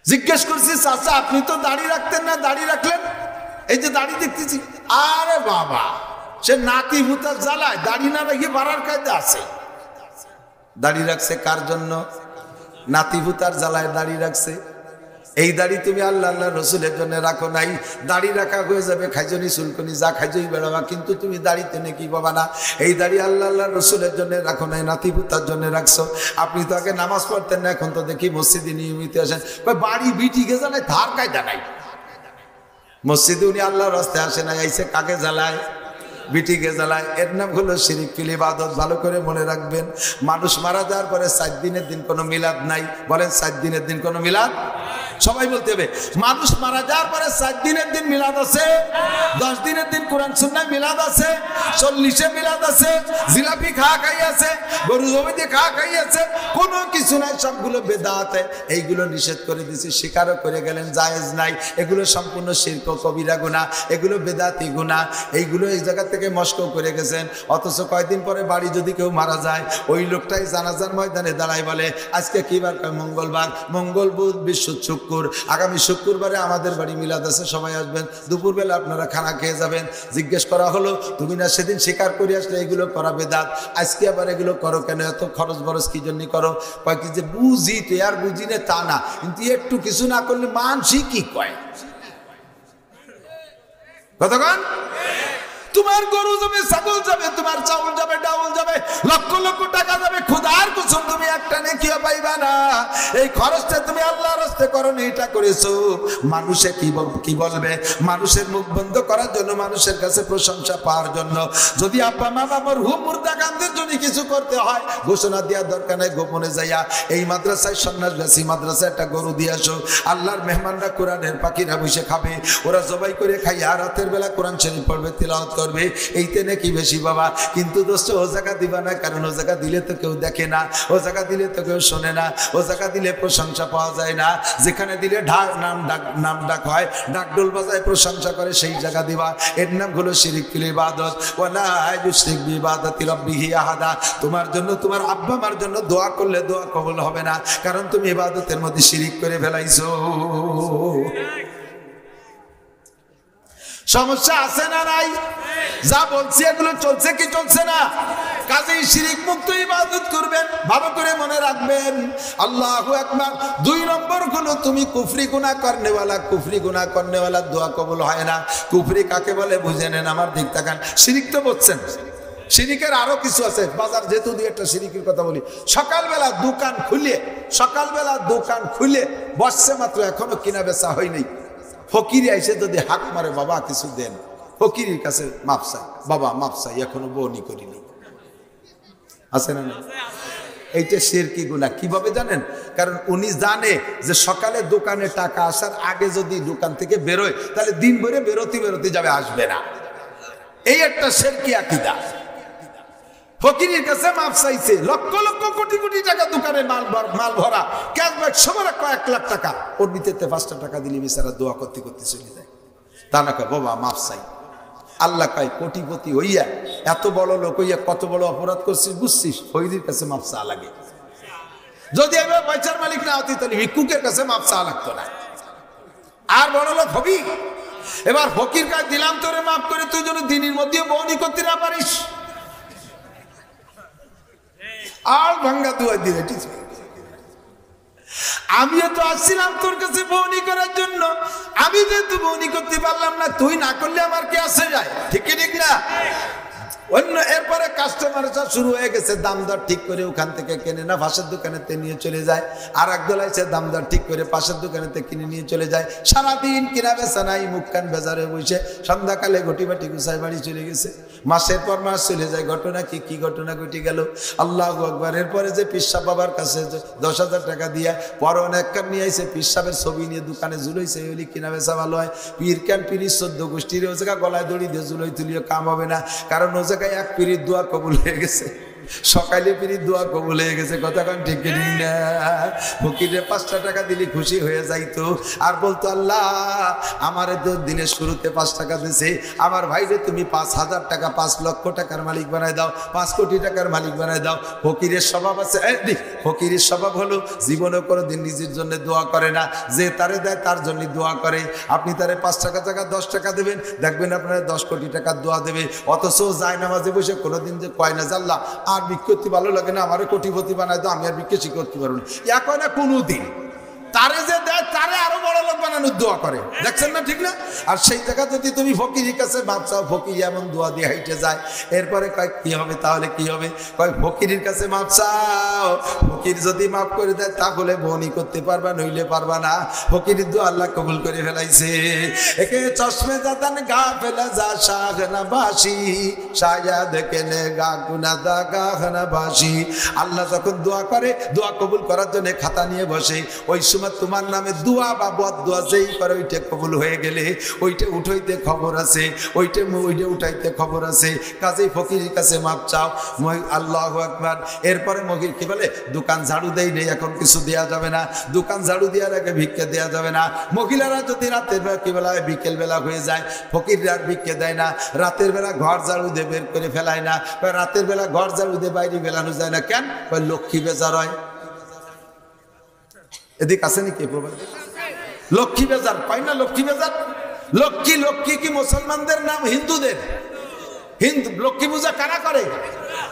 জিজ্ঞেস করছি চাচা আপনি তো দাড়ি রাখতেন না, দাড়ি রাখলেন? এই যে দাড়ি দেখতেছি। আরে বাবা, সে নাতি ভূতার জ্বালায় দাড়ি না রেখে বাড়ার কায়দা আছে। দাড়ি রাখছে কার জন্য? নাতি ভূতার জ্বালায় দাড়ি রাখছে। এই দাড়ি তুমি আল্লাহ আল্লাহ রসুলের জন্য রাখো নাই। দাড়ি রাখা হয়ে যাবে খাইজনি চুলকনি যা খাইজই বেড়াবা, কিন্তু তুমি দাড়িতে নাকি পাবা না। এই দাড়ি আল্লাহ আল্লাহ রসুলের জন্য রাখো নাই, নাতিপুতার জন্য রাখছো। আপনি তো আগে নামাজ পড়তেন না, এখন তো দেখি মসজিদে নিয়মিত আসেন। বাড়ি বিটি গে জ্বালায়, ধার কায়দা নাই। মসজিদে উনি আল্লাহর রাস্তায় আসে না, আইসে কাকে জ্বালায়? বিটিকে জ্বালায়। এর নাম হলো শিরিক ফিল ইবাদত। ভালো করে মনে রাখবেন, মানুষ মারা যাওয়ার পরে 4 দিনের দিন কোনো মিলাদ নাই। বলেন 4 দিনের দিন কোনো মিলাদ? সবাই বলতে হবে। মানুষ মারা যাওয়ার পরে 4 দিনের দিন মিলাদ আছে, 10 দিনের দিন কোরআন সুন্নাহ মিলাদ আছে, 40-এ মিলাদ আছে, জিলাপি খাওয়া খাই আছে, গরু জমিতে খাওয়া খাই আছে, কোনো কিছু নাই, সবগুলো বেদাত। এইগুলো নিষেধ করে দিয়েছি, স্বীকারও করে গেলেন জায়েজ নাই। এগুলো সম্পূর্ণ শিরক ও কবিরা গুনাহ, এগুলো বেদাতি গুনাহ। এইগুলো এই জায়গা থেকে মস্কও করে গেছেন। অথচ কয়েকদিন পরে বাড়ি যদি কেউ মারা যায়, ওই লোকটাই জানাজার ময়দানে দাঁড়ায় বলে আজকে কি বার? মঙ্গলবার। মঙ্গল বুধ বৃহস্পতি শুক্র শুক্র, আগামী শুক্রবারে আমাদের বাড়ি মিলাদ আছে, সবাই আসবেন, দুপুরবেলা আপনারা খানা খেয়ে যাবেন। জিজ্ঞেস করা হলো তুমি না সেদিন স্বীকার করে আসলে এগুলো করা বেদাত, আজকে আবার এগুলো করো কেন, এত খরচ বরচ কি জন্য করো? কয় কি যে বুঝি তো, আর বুঝি না তা না, কিন্তু একটু কিছু না করলে মানসি কি কয় কতক্ষণ? তোমার গরু যাবে, ছাগল যাবে, তোমার চাউল যাবে, ডাউল যাবে, লক্ষ লক্ষ টাকা যাবে, খুদার কসম তুমি একটা নেকিও পাইবা না। এই খরচটা তুমি আল্লাহর রাস্তায় করো, এটা করেছো। মানুষে কি বলবে? মানুষের মুখ বন্ধ করার জন্য, মানুষের কাছে প্রশংসা পাওয়ার জন্য। যদি আব্বা মা বাবার মুর্দা গান্ধীর জন্য কিছু করতে হয়, ঘোষণা দেওয়ার দরকার নেই, গোপনে যাইয়া এই মাদ্রাসায় সন্ন্যাসবাসী মাদ্রাসায় একটা গরু দিয়ে আসো। আল্লাহর মেহমানরা কোরআনের পাখিরা বসে খাবে, ওরা জবাই করে খাইয়া রাতের বেলা কোরআন শরীফ পড়বে, তিলাওয়াত করবে, এইতে নাকি বেশি বাবা। কিন্তু দোস্ত ও জায়গা দিবা না, কারণ ও জায়গা দিলে তো কেউ দেখে না, ও জায়গা দিলে তো কেউ শোনে না, ও জায়গা দিলে প্রশংসা পাওয়া যায় না। যেখানে দিলে নাম ডাক হয়, ডাকডোল বাজায় প্রশংসা করে, সেই জায়গা দিবা। এর নাম হলো শিরকুল ইবাদত। ওয়ালা ইউশরিক বিইবাদাতি রাব্বিহি আহাদা। তোমার জন্য, তোমার আব্বা মার জন্য দোয়া করলে দোয়া কবুল হবে না, কারণ তুমি ইবাদতের মধ্যে শিরিক করে ফেলাইছো। সমস্যা আছে না নাই? যা বলছি এগুলো চলছে কি চলছে না? কাজেই শিরিক মুক্ত ইবাদত করবেন, ভালো করে মনে রাখবেন। আল্লাহু আকবার। 2 নম্বর হলো তুমি কুফরি গুনাহ করনেওয়ালা দোয়া কবুল হয় না। কুফরি কাকে বলে বুঝে নেন, আমার দিক তাকান। শিরিক তো বলছেন, শিরিকের আরো কিছু আছে। বাজার যেহেতু দিয়ে একটা শিরিকের কথা বলি, সকালবেলা দোকান খুলে বসছে মাত্র, এখনো কিনা বেচা হয়নি। ফকির আইসে যদি হাক মারে, বাবা কিছু দেন, ফকিরের কাছে মাপ চাই, বাবা মাপ চাই, এখনো বউনি করিনি। আছে না? এইটা শিরকি গুনাহ। কিভাবে জানেন? কারণ উনি জানে যে সকালে দোকানে টাকা আসার আগে যদি দোকান থেকে বেরোয়, তাহলে দিন ভরে বেরোতে যাবে, আসবে না। এই একটা শিরকি আকীদা। ফকিরের কাছে মাপ চাইছে, লক্ষ লক্ষ কোটি কোটি টাকা দোকানে মাল ভরা, ক্যাশব্যাক সবার কয়েক লাখ টাকা, ওর ভিতরে 5টা টাকা দিলে বেচারা দোয়া করতে করতে চলে যায়। তা না কয় বাবা মাপ চাই। আল্লাহ কয় কোটিপতি হইয়া, এত বড় লোক হইয়া কত বড় অপরাধ করছিস বুঝছিস, ফকিরের কাছে মাপ চা লাগে। যদি এবার পয়সার মালিক না হতি, তাহলে ভিক্ষুকের কাছে মাপ চা লাগতো না। আর বড় লোক হবি। এবার ফকির কাজ দিলাম তোরে মাপ করে, তুই যেন দিনের মধ্যে বউনি করতে না পারিস, আর ভাঙ্গা দুয়া দিয়ে। আমিও তো আসছিলাম তোর কাছে বউনি করার জন্য, আমি যেহেতু বউনি করতে পারলাম না, তুই না করলে আমার কি আসে যায়? ঠিক না? অন্য এরপরে কাস্টমার শুরু হয়ে গেছে, দাম দর ঠিক করে ওখান থেকে কেনে না, পাশের দোকানেতে নিয়ে চলে যায়। আর একদল আছে দাম দর ঠিক করে পাশের দোকানেতে কিনে নিয়ে চলে যায়। সারাদিন কিনা বেচা নাই, মুখ কান বেজারে বসে, সন্ধ্যাকালে ঘটি বাটি গুছাই বাড়ি চলে গেছে। মাসের পর মাস চলে যায়। ঘটনা কি ঘটনা ঘটে গেল? আল্লাহু আকবার। এরপরে যে পিসাব বাবার কাছে 10,000 টাকা দিয়া পর অনেক কান নিয়ে আইসে, পিসাবের ছবি নিয়ে দোকানে ঝুলাইছে, ওইলি কিনা বেচা ভালো হয়। পীর কান পিরির 14 গোষ্ঠীর ও জায়গা গলায় দড়ি দিয়ে ঝুলাই তুলিও কাম হবে না, কারণ ও এক পীরির দোয়া কবুল হয়ে গেছে, সকালে পীরির দোয়া কবুল হয়ে গেছে। কতক্ষণ ঠিক না? ফকিরে 5টা টাকা দিলে খুশি হয়ে যাইতো, আর বলতো আল্লাহ আমারে তো দিনের শুরুতে 5 টাকা দিছে, আমার ভাইরে তুমি 5,000 টাকা, 5 লক্ষ টাকার মালিক বানায় দাও, 5 কোটি টাকার মালিক বানায় দাও। ফকিরের স্বভাব আছে, ফকিরের স্বভাব হলো জীবনে কোনোদিন নিজের জন্য দোয়া করে না, যে তারে দেয় তার জন্য দোয়া করে। আপনি তারে 5 টাকা জায়গা 10 টাকা দেবেন, দেখবেন আপনার 10 কোটি টাকার দোয়া দেবে। অথচ যায় নামাজে বসে কোনোদিন যে কয় না জাল্লা আর বিক্ষতি ভালো লাগে না, আমারে কোটিপতি বানায় দাও, আমি আর বিক্ষতি করতে পারবো না, এখন না কোনোদিন। তারে যে দেয় তারে আরো বড় লোক বানানোর দোয়া করে, দেখছেন না? ঠিক না? আর সেই জায়গা যদি তুমি ফকিরের কাছে মাপ চাও, ফকির এমন দোয়া দিয়ে হাইটে যায়। এরপরে কয় কি হবে? তাহলে কি হবে? কয় ফকিরের কাছে মাপ চাও, ফকির যদি মাপ করে দেয় তাহলে বনি করতে পারবা, নইলে পারবা না। ফকিরের দোয়া আল্লাহ কবুল করে ফেলাইছে। একে চশমে জাতান গা ফেলা যা শাহনা বাসি, শায়াদ কেনে গা গুনা দা গাহনা বাসি। আল্লাহ যখন দোয়া করে, দোয়া কবুল করার জন্য খাতা নিয়ে বসে, ওই তোমার নামে দোয়া বা বদ দোয়া যেই করে ওইটা কবুল হয়ে গেলে ওইটা উঠাইতে খবর আছে, ওইটা উঠাইতে খবর আছে। কাজেই ফকিরের কাছে মাপ চাও। আল্লাহু আকবার। এরপরে মহির কি বলে, দোকান ঝাড়ু দেই নেই, এখন কিছু দেয়া যাবে না, দোকান ঝাড়ু দেওয়ার আগে ভিক্ষা দেওয়া যাবে না। মহিলারা যদি রাতের বেলা কি বেলা বিকেল বেলা হয়ে যায়, ফকিররা আর ভিক্ষা দেয় না। রাতের বেলা ঘর ঝাড়ু দিয়ে বের করে ফেলায় না, রাতের বেলা ঘর ঝাড়ু দিয়ে বাইরে বেলানো যায় না। কেন? লক্ষ্মী বেজার হয়। এদিক আছে নাকি? লক্ষ্মী বেজার কয় না, লক্ষ্মী বেজার। লক্ষ্মী লক্ষ্মী কি মুসলমানদের নাম, হিন্দুদের? হিন্দু লক্ষ্মী পূজা কারা করে?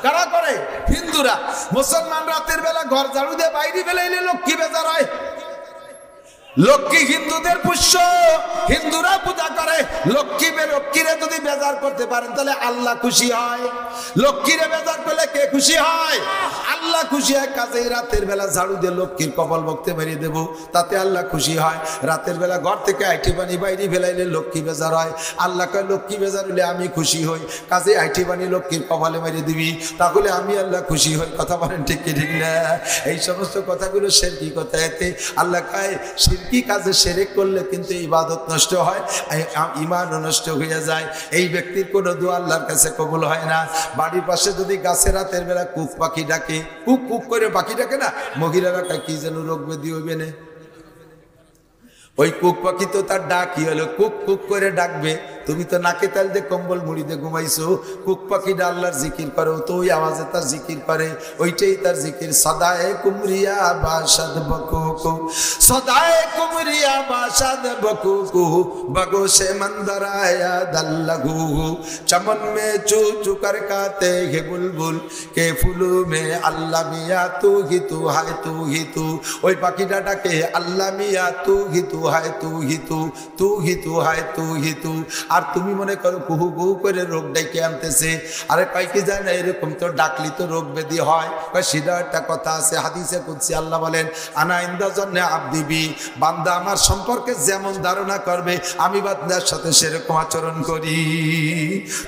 কারা করে? হিন্দুরা। মুসলমান রাতের বেলা ঘর ঝাড়ু দিয়ে বাইরে ফেলাইলে লক্ষ্মী বেজার হয়। লক্ষ্মী হিন্দুদের পুষ্য, হিন্দুরা পূজা করে। লক্ষ্মীরে যদি বেজার করতে পারেন তাহলে আল্লাহ খুশি হয়। লক্ষ্মীরে বেজার করলে কে খুশি হয়? আল্লাহ খুশি হয়। কাজেই রাতের বেলা ঝাড়ু দিয়ে লক্ষ্মীর কপাল বক্তে মেরিয়ে দেব, তাতে আল্লাহ খুশি হয়। রাতের বেলা ঘর থেকে আইটি পানি বাইরে ফেলাইলে লক্ষ্মী বেজার হয়। আল্লাহ কয় লক্ষ্মী বেজার হলে আমি খুশি হই, কাজে আইটি পানি লক্ষ্মীর কপালে মেরিয়ে দিবি, তাহলে আমি আল্লাহ খুশি হই। কথা বলেন ঠিক কি ঠিক না? এই সমস্ত কথাগুলো শিরকি কথা। এতে আল্লাহ কয় কি কাজে শিরক করলে কিন্তু ইবাদত নষ্ট হয়, ঈমান নষ্ট হয়ে যায়। এই ব্যক্তির কোনো দোয়া আল্লাহর কাছে কবুল হয় না। বাড়ির পাশে যদি গাছে রাতের বেলা কুক পাখি ডাকে, কুক কুক করে পাখি ডাকে না, মহিলারা কি যেন রোগ ব্যাধি হইবে না, ওই কুক পাখি তো তার ডাক কি হলো, কুক কুক করে ডাকবে। তুমি তো নাকে তেল দিয়ে কম্বল মুড়ি দিয়ে ঘুমাইছো, কুক পাখিটা আল্লাহর জিকির করে, তো ওই আওয়াজে তার জিকির করে, ওইটাই তার জিকির। সদায়ে কুমরিয়া বাসাদ বকুকু, সদায়ে কুমরিয়া বাসাদ বকুকু, বগো সে মন্দরায়া দাল্লাগু, চমন মে চু চু কর কাতে হে বুলবুল, কে ফুলু মে আল্লাহ মিয়া তু হি তু হায় তু হি তু। ওই পাখিটা ডাকে আল্লাহ মিয়া তু হি তু হায় তু হি তু, তু হি তু হায় তু হি তু। আর তুমি মনে করো কুহু কুহু করে রোগ ডেকে আনতেছে। আরে কয় কি যায় না, এরকম তো ডাকলি তো রোগ ব্যাধি হয়। সেটা একটা কথা আছে, হাদিসে কুদসি আল্লাহ বলেন আনা ইনদা জন্নে আবদিবি, বান্দা আমার সম্পর্কে যেমন ধারণা করবে আমি বান্দার সাথে সেরকম আচরণ করি।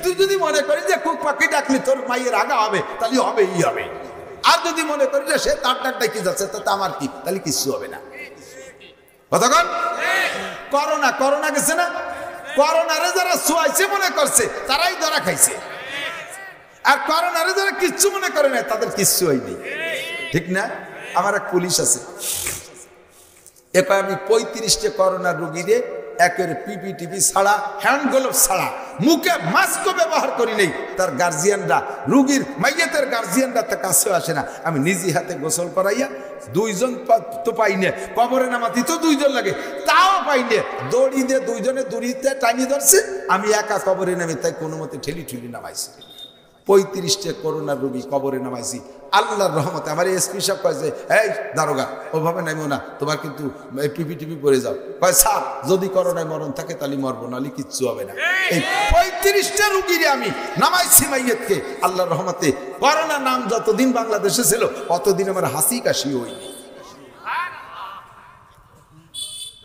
তুই যদি মনে করিস যে কুক পাখি ডাকলি তোর মায়ের আগা হবে, তাহলে হবেই হবে। আর যদি মনে করি যে সে তার ডাক ডাকি যাচ্ছে তাতে আমার কি, তাহলে কিচ্ছু হবে না। কতক্ষণ করোনা করোনা গেছে না, করোনারে যারা সোয়াইছে মনে করছে তারাই ধরা খাইছে, আর করোনারে যারা কিচ্ছু মনে করে না তাদের কিচ্ছু হয়নি। ঠিক না? আমার এক পুলিশ আছে, এবার আমি 35টা করোনা রোগীরে একের পিপিটিপি ছাড়া, হ্যান্ড গ্লোভ ছাড়া, মুখে মাস্ক ব্যবহার করি নেই। তার গার্জিয়ানরা, রুগীর মাইয়াতের গার্জিয়ানরা তার কাছেও আসে না। আমি নিজে হাতে গোসল করাইয়া, 2 জন তো পাই না, কবরে নামাতি তো 2 জন লাগে, তাও পাই না। দড়ি দিয়ে 2 জনে দড়িতে টানিয়ে ধরছে, আমি একা কবরে নামে, তাই কোনো মতে ঠেলি ঠেলি নামাইছি। 35টা করোনা রোগী কবরে নামাইছি আল্লাহর রহমতে। আমার এসপি সাহেব কয়েছে, এই দারোগা ওভাবে নামিও না, তোমার কিন্তু পিপিটিপি পড়ে যাও। কয় স্যার যদি করোনায় মরণ থাকে তাহলে মরবো, নাহলে কিচ্ছু হবে না। এই 35টা রুগীরে আমি নামাইছি মাইয়াতকে আল্লাহর রহমতে। করোনা নাম যতদিন বাংলাদেশে ছিল অতদিন আমার হাসি কাশি হয়নি।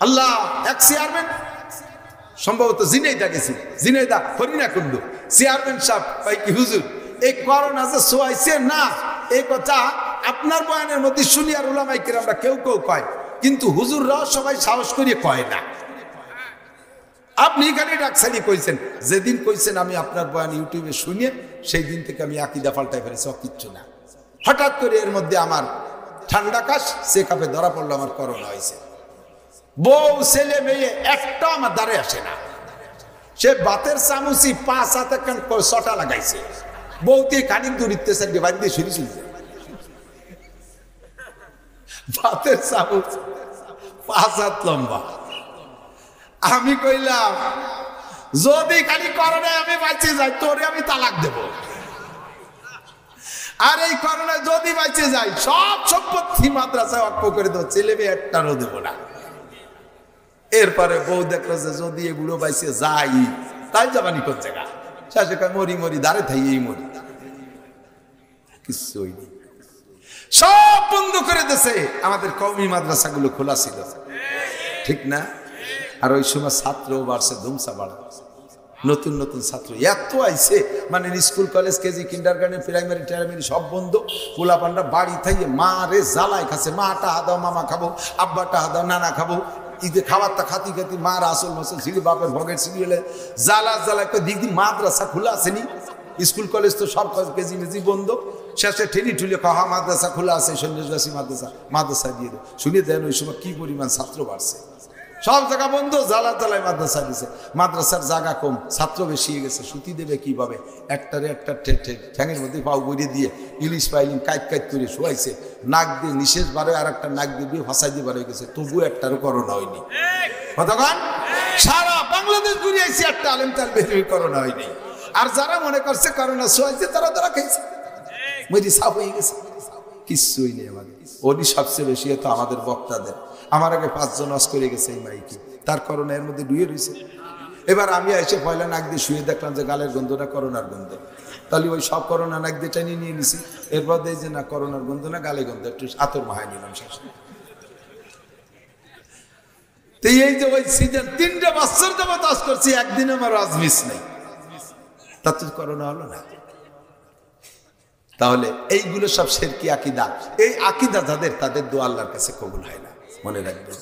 আল্লাহ এক চেয়ারম্যান, সম্ভবত জিনাইদা গেছি, জিনাইদা হরিণা কুণ্ড, চেয়ারম্যান সাহেব ভাই কি হুজুর এই করোনা যে সোয়াইছে না, এই কথা আপনার বয়ানের মধ্যে শুনি আর উলামায়ে কেরামরা কেউ কেউ কয়, কিন্তু হুজুররাও সবাই সাহস করিয়ে কয় না। আপনি এখানে ডাকসানি কইছেন, যেদিন কইছেন আমি আপনার বয়ান ইউটিউবে শুনিয়ে সেই দিন থেকে আমি আকিদা পাল্টাই ফেলেছি, কিচ্ছু না। হঠাৎ করে এর মধ্যে আমার ঠান্ডা কাশ, সে কাপে ধরা পড়লো আমার করোনা হয়েছে। বউ ছেলে মেয়ে একটা আমার দ্বারে আসে না, সে বাতের চামচি 5 হাতে ছটা লাগাইছে, বউতে খানিক দূরিতে সাইডে বাদ দিয়ে শুরু শুনছে, বাতের চামচ 5 হাত লম্বা। আমি কইলাম যদি খালি করোনায় আমি বাঁচে যাই তোরে আমি তালাক দেব, আর এই করোনায় যদি বাঁচে যাই সব সম্পত্তি মাদ্রাসায় অক্ষ করে দেবো, ছেলে মেয়ে একটারও দেবো না। এরপরে বউ দেখলো যে যদি এ বুড়ো বাইসে যাই তাই যাবানি কোন জায়গা, শেষে কয় মরি মরি দাঁড়ে থাই এই মরি, কিছু হয়নি, সব বন্ধ করে দিয়েছে। আমাদের কওমি মাদ্রাসাগুলো খোলা ছিল, ঠিক না? আর ওই সময় ছাত্রও বাড়ছে, ধুমসা বাড়া, নতুন নতুন ছাত্র এত আইছে, মানে school college KG kindergarten primary টাইমারি সব বন্ধ। পোলা পান্ডা বাড়ি থাইয়ে মা রে জ্বালায় খাচ্ছে, মা টাহা দাও মামা খাবো, আব্বা টাহা দাও নানা খাবো, ঈদে খাবারটা খাতি খাতি মার আসল মাসল ছিলি, বাপের ভগের ছিলি হলে জ্বালা জ্বালা দিদি। মাদ্রাসা খোলা আসেনি, স্কুল কলেজ তো সব কেজি মেজি বন্ধ। শেষে ঠেলি ঠুলে কহা মাদ্রাসা খোলা আছে, সন্ন্যাসবাসী মাদ্রাসা দিয়ে দেয়। শুনে দেন ওই সময় কি পরিমাণ ছাত্র বাড়ছে, সব জায়গা বন্ধ, জ্বালা জ্বালায় মাদ্রাসা দিছে। মাদ্রাসার জায়গা কম, ছাত্র বেশি গেছে, সুতি দেবে কিভাবে? একটারে একটা ঠ্যাঙের মধ্যে পাও গড়িয়ে দিয়ে ইলিশ পাইলিং কাইট কাইট করে শোয়াইছে, নাক দিয়ে নিঃশেষ বারে আর একটা নাক দিয়ে ফাঁসাই দিয়ে বার হয়ে গেছে, তবুও একটারও করোনা হয়নি। কতক্ষণ সারা বাংলাদেশ ঘুরে আইসি, একটা আলেম তার বের করোনা হয়নি। আর যারা মনে করছে করোনা সোয়াইছে তারা তারা খাইছে, মরি সাফ হয়ে গেছে, কিচ্ছুই নেই আমাদের। উনি সবচেয়ে বেশি তো আমাদের বক্তাদের, আমার আগে 5 জন অস করে গেছে এই মাইকে, তার করোনা এর মধ্যে ডুয়ে রয়েছে। এবার আমি এসে পয়লা নাক দিয়ে শুয়ে দেখলাম যে গালের গন্ধটা করোনার গন্ধ, তাহলে ওই সব করোনা নাক দিয়ে টেনে নিয়ে নিছি। এরপর দেখি যে না করোনার গন্ধ না, গালে গন্ধ, একটু আতর মাহায় নিলাম শেষ। তো এই যে ওই সিজন 3 বছর যাবত আজ করছি, একদিন আমার আজ মিস নেই, তাতে করোনা হলো না। তাহলে এইগুলো সব শিরকি আকীদা। এই আকীদা যাদের, তাদের দোয়া আল্লাহর কাছে কবুল হয় না, মনে রাখবেন।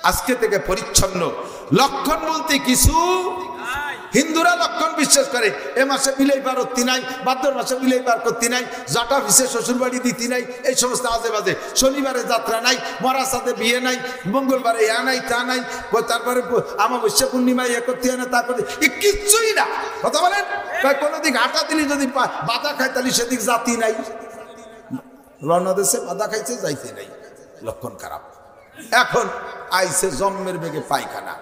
আজকে থেকে পরিচ্ছন্ন। লক্ষণ বলতে কিছু হিন্দুরা লক্ষণ বিশ্বাস করে, এ মাসে বিলেই বার করতে নাই, ভাদ্র মাসে বিলেই বার করতে নাই, জাটা ভিসে শ্বশুর বাড়ি দিতে নাই, এই সমস্ত আজে বাজে। শনিবারে যাত্রা নাই, মরা সাথে বিয়ে নাই, মঙ্গলবারে ইয়া নাই তা নাই, তারপরে অমাবস্যা পূর্ণিমায় এ করতে হয় না, তারপরে কিচ্ছুই না। কথা বলেন, কোনোদিক হাঁটা দিলি যদি বাধা খায় তাহলে সেদিক জাতি নাই, রওনা দেশে বাধা খাইছে যাইতে নাই, লক্ষণ খারাপ। এখন আইসে জন্মের বেগে পায়খানা,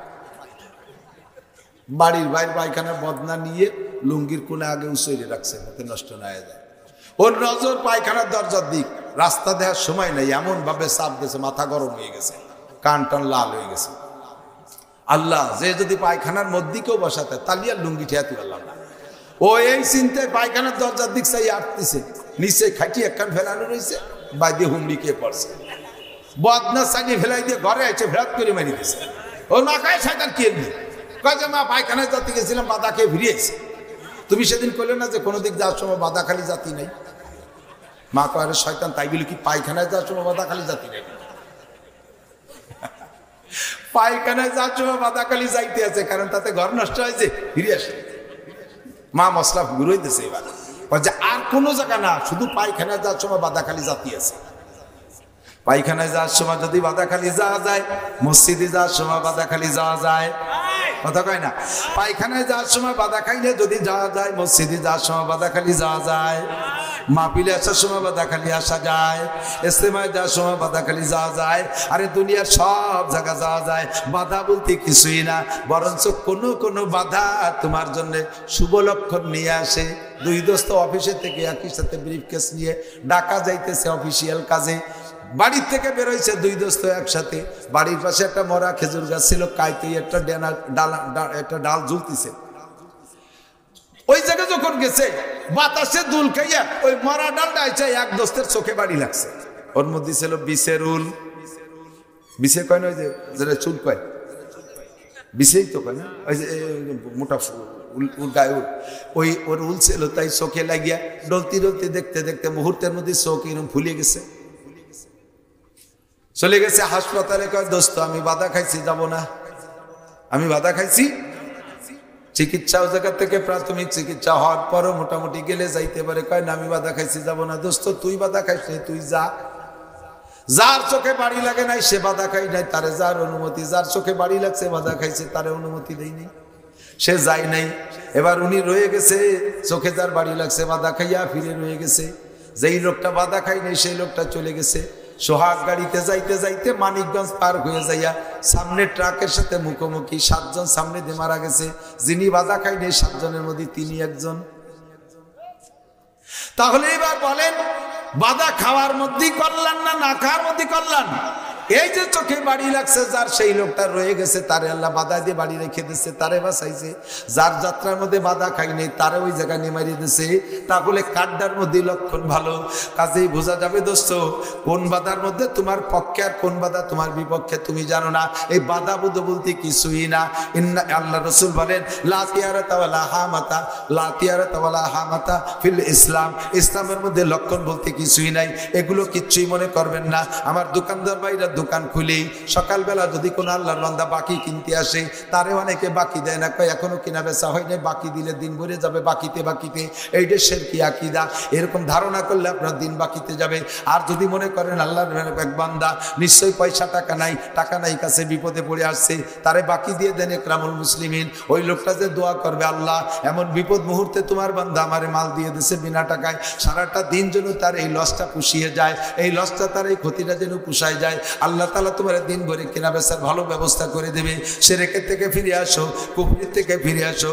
বাড়ির বাইরে পায়খানা বদনা নিয়ে লুঙ্গির কোণে আগে উচইরে রাখছে যাতে নষ্ট না হয়ে যায়। ওর নজর পায়খানার দরজার দিক, রাস্তা দেওয়ার সময় নেই, এমন ভাবে চাপ দিয়েছে, মাথা গরম হয়ে গেছে, কান টান লাল হয়ে গেছে। আল্লাহ, যে যদি পায়খানার মধ্যে কেউ বসাতে তাহলে আর লুঙ্গি ঠেয়াতে পারলাম না। ও এই চিন্তায় পায়খানার দরজার দিক চাই আটতেছে, নিচে খাটি একখান ফেলানো রয়েছে, বাইরে হুমড়ি কে পড়ছে, বদনা চালিয়ে ফেলাই দিয়ে ঘরে আছে ফেরাত করে মারি দিয়েছে। ওর মা কায় শয়তান কি এমনি কয় যে মা পায়খানায় যাতে গেছিলাম, বাধা খেয়ে ফিরিয়েছে। তুমি সেদিন করলে না যে কোনো দিক যাওয়ার সময় বাধা খালি জাতি নেই। মা কয় শয়তান, তাই বলে কি পায়খানায় যাওয়ার সময় বাধা খালি জাতি নেই? পায়খানায় যাওয়ার সময় বাধা খালি যাইতে আছে, কারণ তাতে ঘর নষ্ট হয়েছে, ফিরে আসে। মা মশলা ঘুরোইতেছে এবার, যে আর কোনো জায়গা না, শুধু পায়খানায় যাওয়ার সময় বাধা খালি জাতি আছে। পায়খানায় যাওয়ার সময় যদি বাধা খালি যাওয়া যায়, মসজিদে যাওয়ার সময় বাধা খালি যাওয়া যায়, কথা কয় না? পায়খানায় যাওয়ার সময় বাধা খাইলে যদি যাওয়া যায়, মসজিদে যাওয়ার সময় বাধা খালি যাওয়া যায়, মাহফিলে আসার সময় বাধা খালি আসা যায়, ইজতেমায় যাওয়ার সময় বাধা খালি যাওয়া যায়। আরে দুনিয়ার সব জায়গা যাওয়া যায়, বাধা বলতে কিছুই না, বরঞ্চ কোনো কোনো বাধা তোমার জন্য শুভ লক্ষণ নিয়ে আসে। 2 দোস্ত অফিসে থেকে একই সাথে ব্রিফকেস নিয়ে ঢাকা যাইতেছে অফিসিয়াল কাজে, বাড়ির থেকে বেরোইছে 2 দোস্ত একসাথে। বাড়ির পাশে একটা মরা খেজুর গাছ ছিল, কাইতে একটা একটা ডাল ঝুলতেছে। ওই জায়গায় যখন গেছে, বাতাসে দুল খাইয়া ওই মরা ডালটা আইছে এক দোস্তের চোখে বাড়ি লাগছে। ওর মধ্যে ছিল বিষের উল, বিষে কয় না, ওই যে চুল কয়, বিষেই তো কয় না, ওই যে মোটা উল গায়ে উল, ওই ওর উল ছিল, তাই চোখে লাগিয়া ডলতে ডলতে দেখতে দেখতে মুহূর্তের মধ্যে চোখ এরকম ফুলে গেছে, চলে গেছে হাসপাতালে। কয় দোস্ত, আমি বাধা খাইছি, যাব না, আমি বাধা খাইছি। চিকিৎসা ও জায়গা থেকে প্রাথমিক চিকিৎসা হওয়ার পরও মোটামুটি গেলে যাইতে পারে। কয় না, আমি বাধা খাইছি, যাব না। দোস্ত, তুই বাধা খাইস নাই, তুই যা। যার চোখে বাড়ি লাগে নাই সে বাধা খাই নাই, তারে যার অনুমতি। যার চোখে বাড়ি লাগছে, বাধা খাইছে, তারে অনুমতি দেই নাই, সে যায় নাই। এবার উনি রয়ে গেছে, চোখে যার বাড়ি লাগছে বাধা খাইয়া ফিরে রয়ে গেছে। যেই লোকটা বাধা খাই নাই সেই লোকটা চলে গেছে। সোহাগ গাড়িতে যাইতে যাইতে মানিকগঞ্জ পার হয়ে যাইয়া সামনে ট্রাকের সাথে মুখোমুখি 7 জন সামনে দিয়ে মারা গেছে। যিনি বাধা খাই নাই 7 জনের মধ্যে তিনি একজন। তাহলে এবার বলেন, বাধা খাওয়ার মধ্যেই কল্যাণ না না খাওয়ার মধ্যে কল্যাণ? এই যে চোখে বাড়ি লাগছে যার, সেই লোকটা রয়ে গেছে, তারে আল্লাহ বাধা দিয়ে বাড়ি রেখে দিচ্ছে, তারে বাঁচাইছে। যার যাত্রার মধ্যে বাধা খাই নেই তারে ওই জায়গায় নিয়ে মারিয়ে দিচ্ছে। তাহলে কাড্ডার মধ্যে লক্ষণ ভালো। কাজেই বোঝা যাবে দোস্ত, কোন বাধার মধ্যে তোমার পক্ষে আর কোন বাধা তোমার বিপক্ষে তুমি জানো না। এই বাধা বুধ বলতে কিছুই না। আল্লাহ রসুল বলেন, লা তিয়ারাতা ওয়ালা হামাতা, লা তিয়ারাতা ওয়ালা হামাতা ফিল ইসলাম। ইসলামের মধ্যে লক্ষণ বলতে কিছুই নাই। এগুলো কিচ্ছুই মনে করবেন না। আমার দোকানদার ভাইরা দোকান খুলেই সকালবেলা যদি কোনো আল্লাহর বান্দা বাকি কিনতে আসে, তারে অনেকে বাকি দেয় না, কয় এখনো কিনা বেচা হয় নাই, বাকি দিলে দিন ভরে যাবে বাকিতে বাকিতে। এইটা শিরকি আকীদা। এরকম ধারণা করলে আপনার দিন বাকিতে যাবে। আর যদি মনে করেন আল্লাহর এক বান্দা নিশ্চয়ই পয়সা টাকা নাই কাছে, বিপদে পড়ে আসছে, তারে বাকি দিয়ে দেন ইকরামুল মুসলিমিন। ওই লোকটা যে দোয়া করবে, আল্লাহ এমন বিপদ মুহূর্তে তোমার বান্দা আমারে মাল দিয়ে দিছে বিনা টাকায়, সারাটা দিন যেন তার এই লসটা পুষিয়ে যায়, এই লসটা তার এই ক্ষতিটা যেন পুষায় যায়। আল্লাহ তাআলা তোমার দিন ভরে কেনা বেচার ভালো ব্যবস্থা করে দেবে। শিরকের থেকে ফিরে আসো, কুফরির থেকে ফিরে আসো,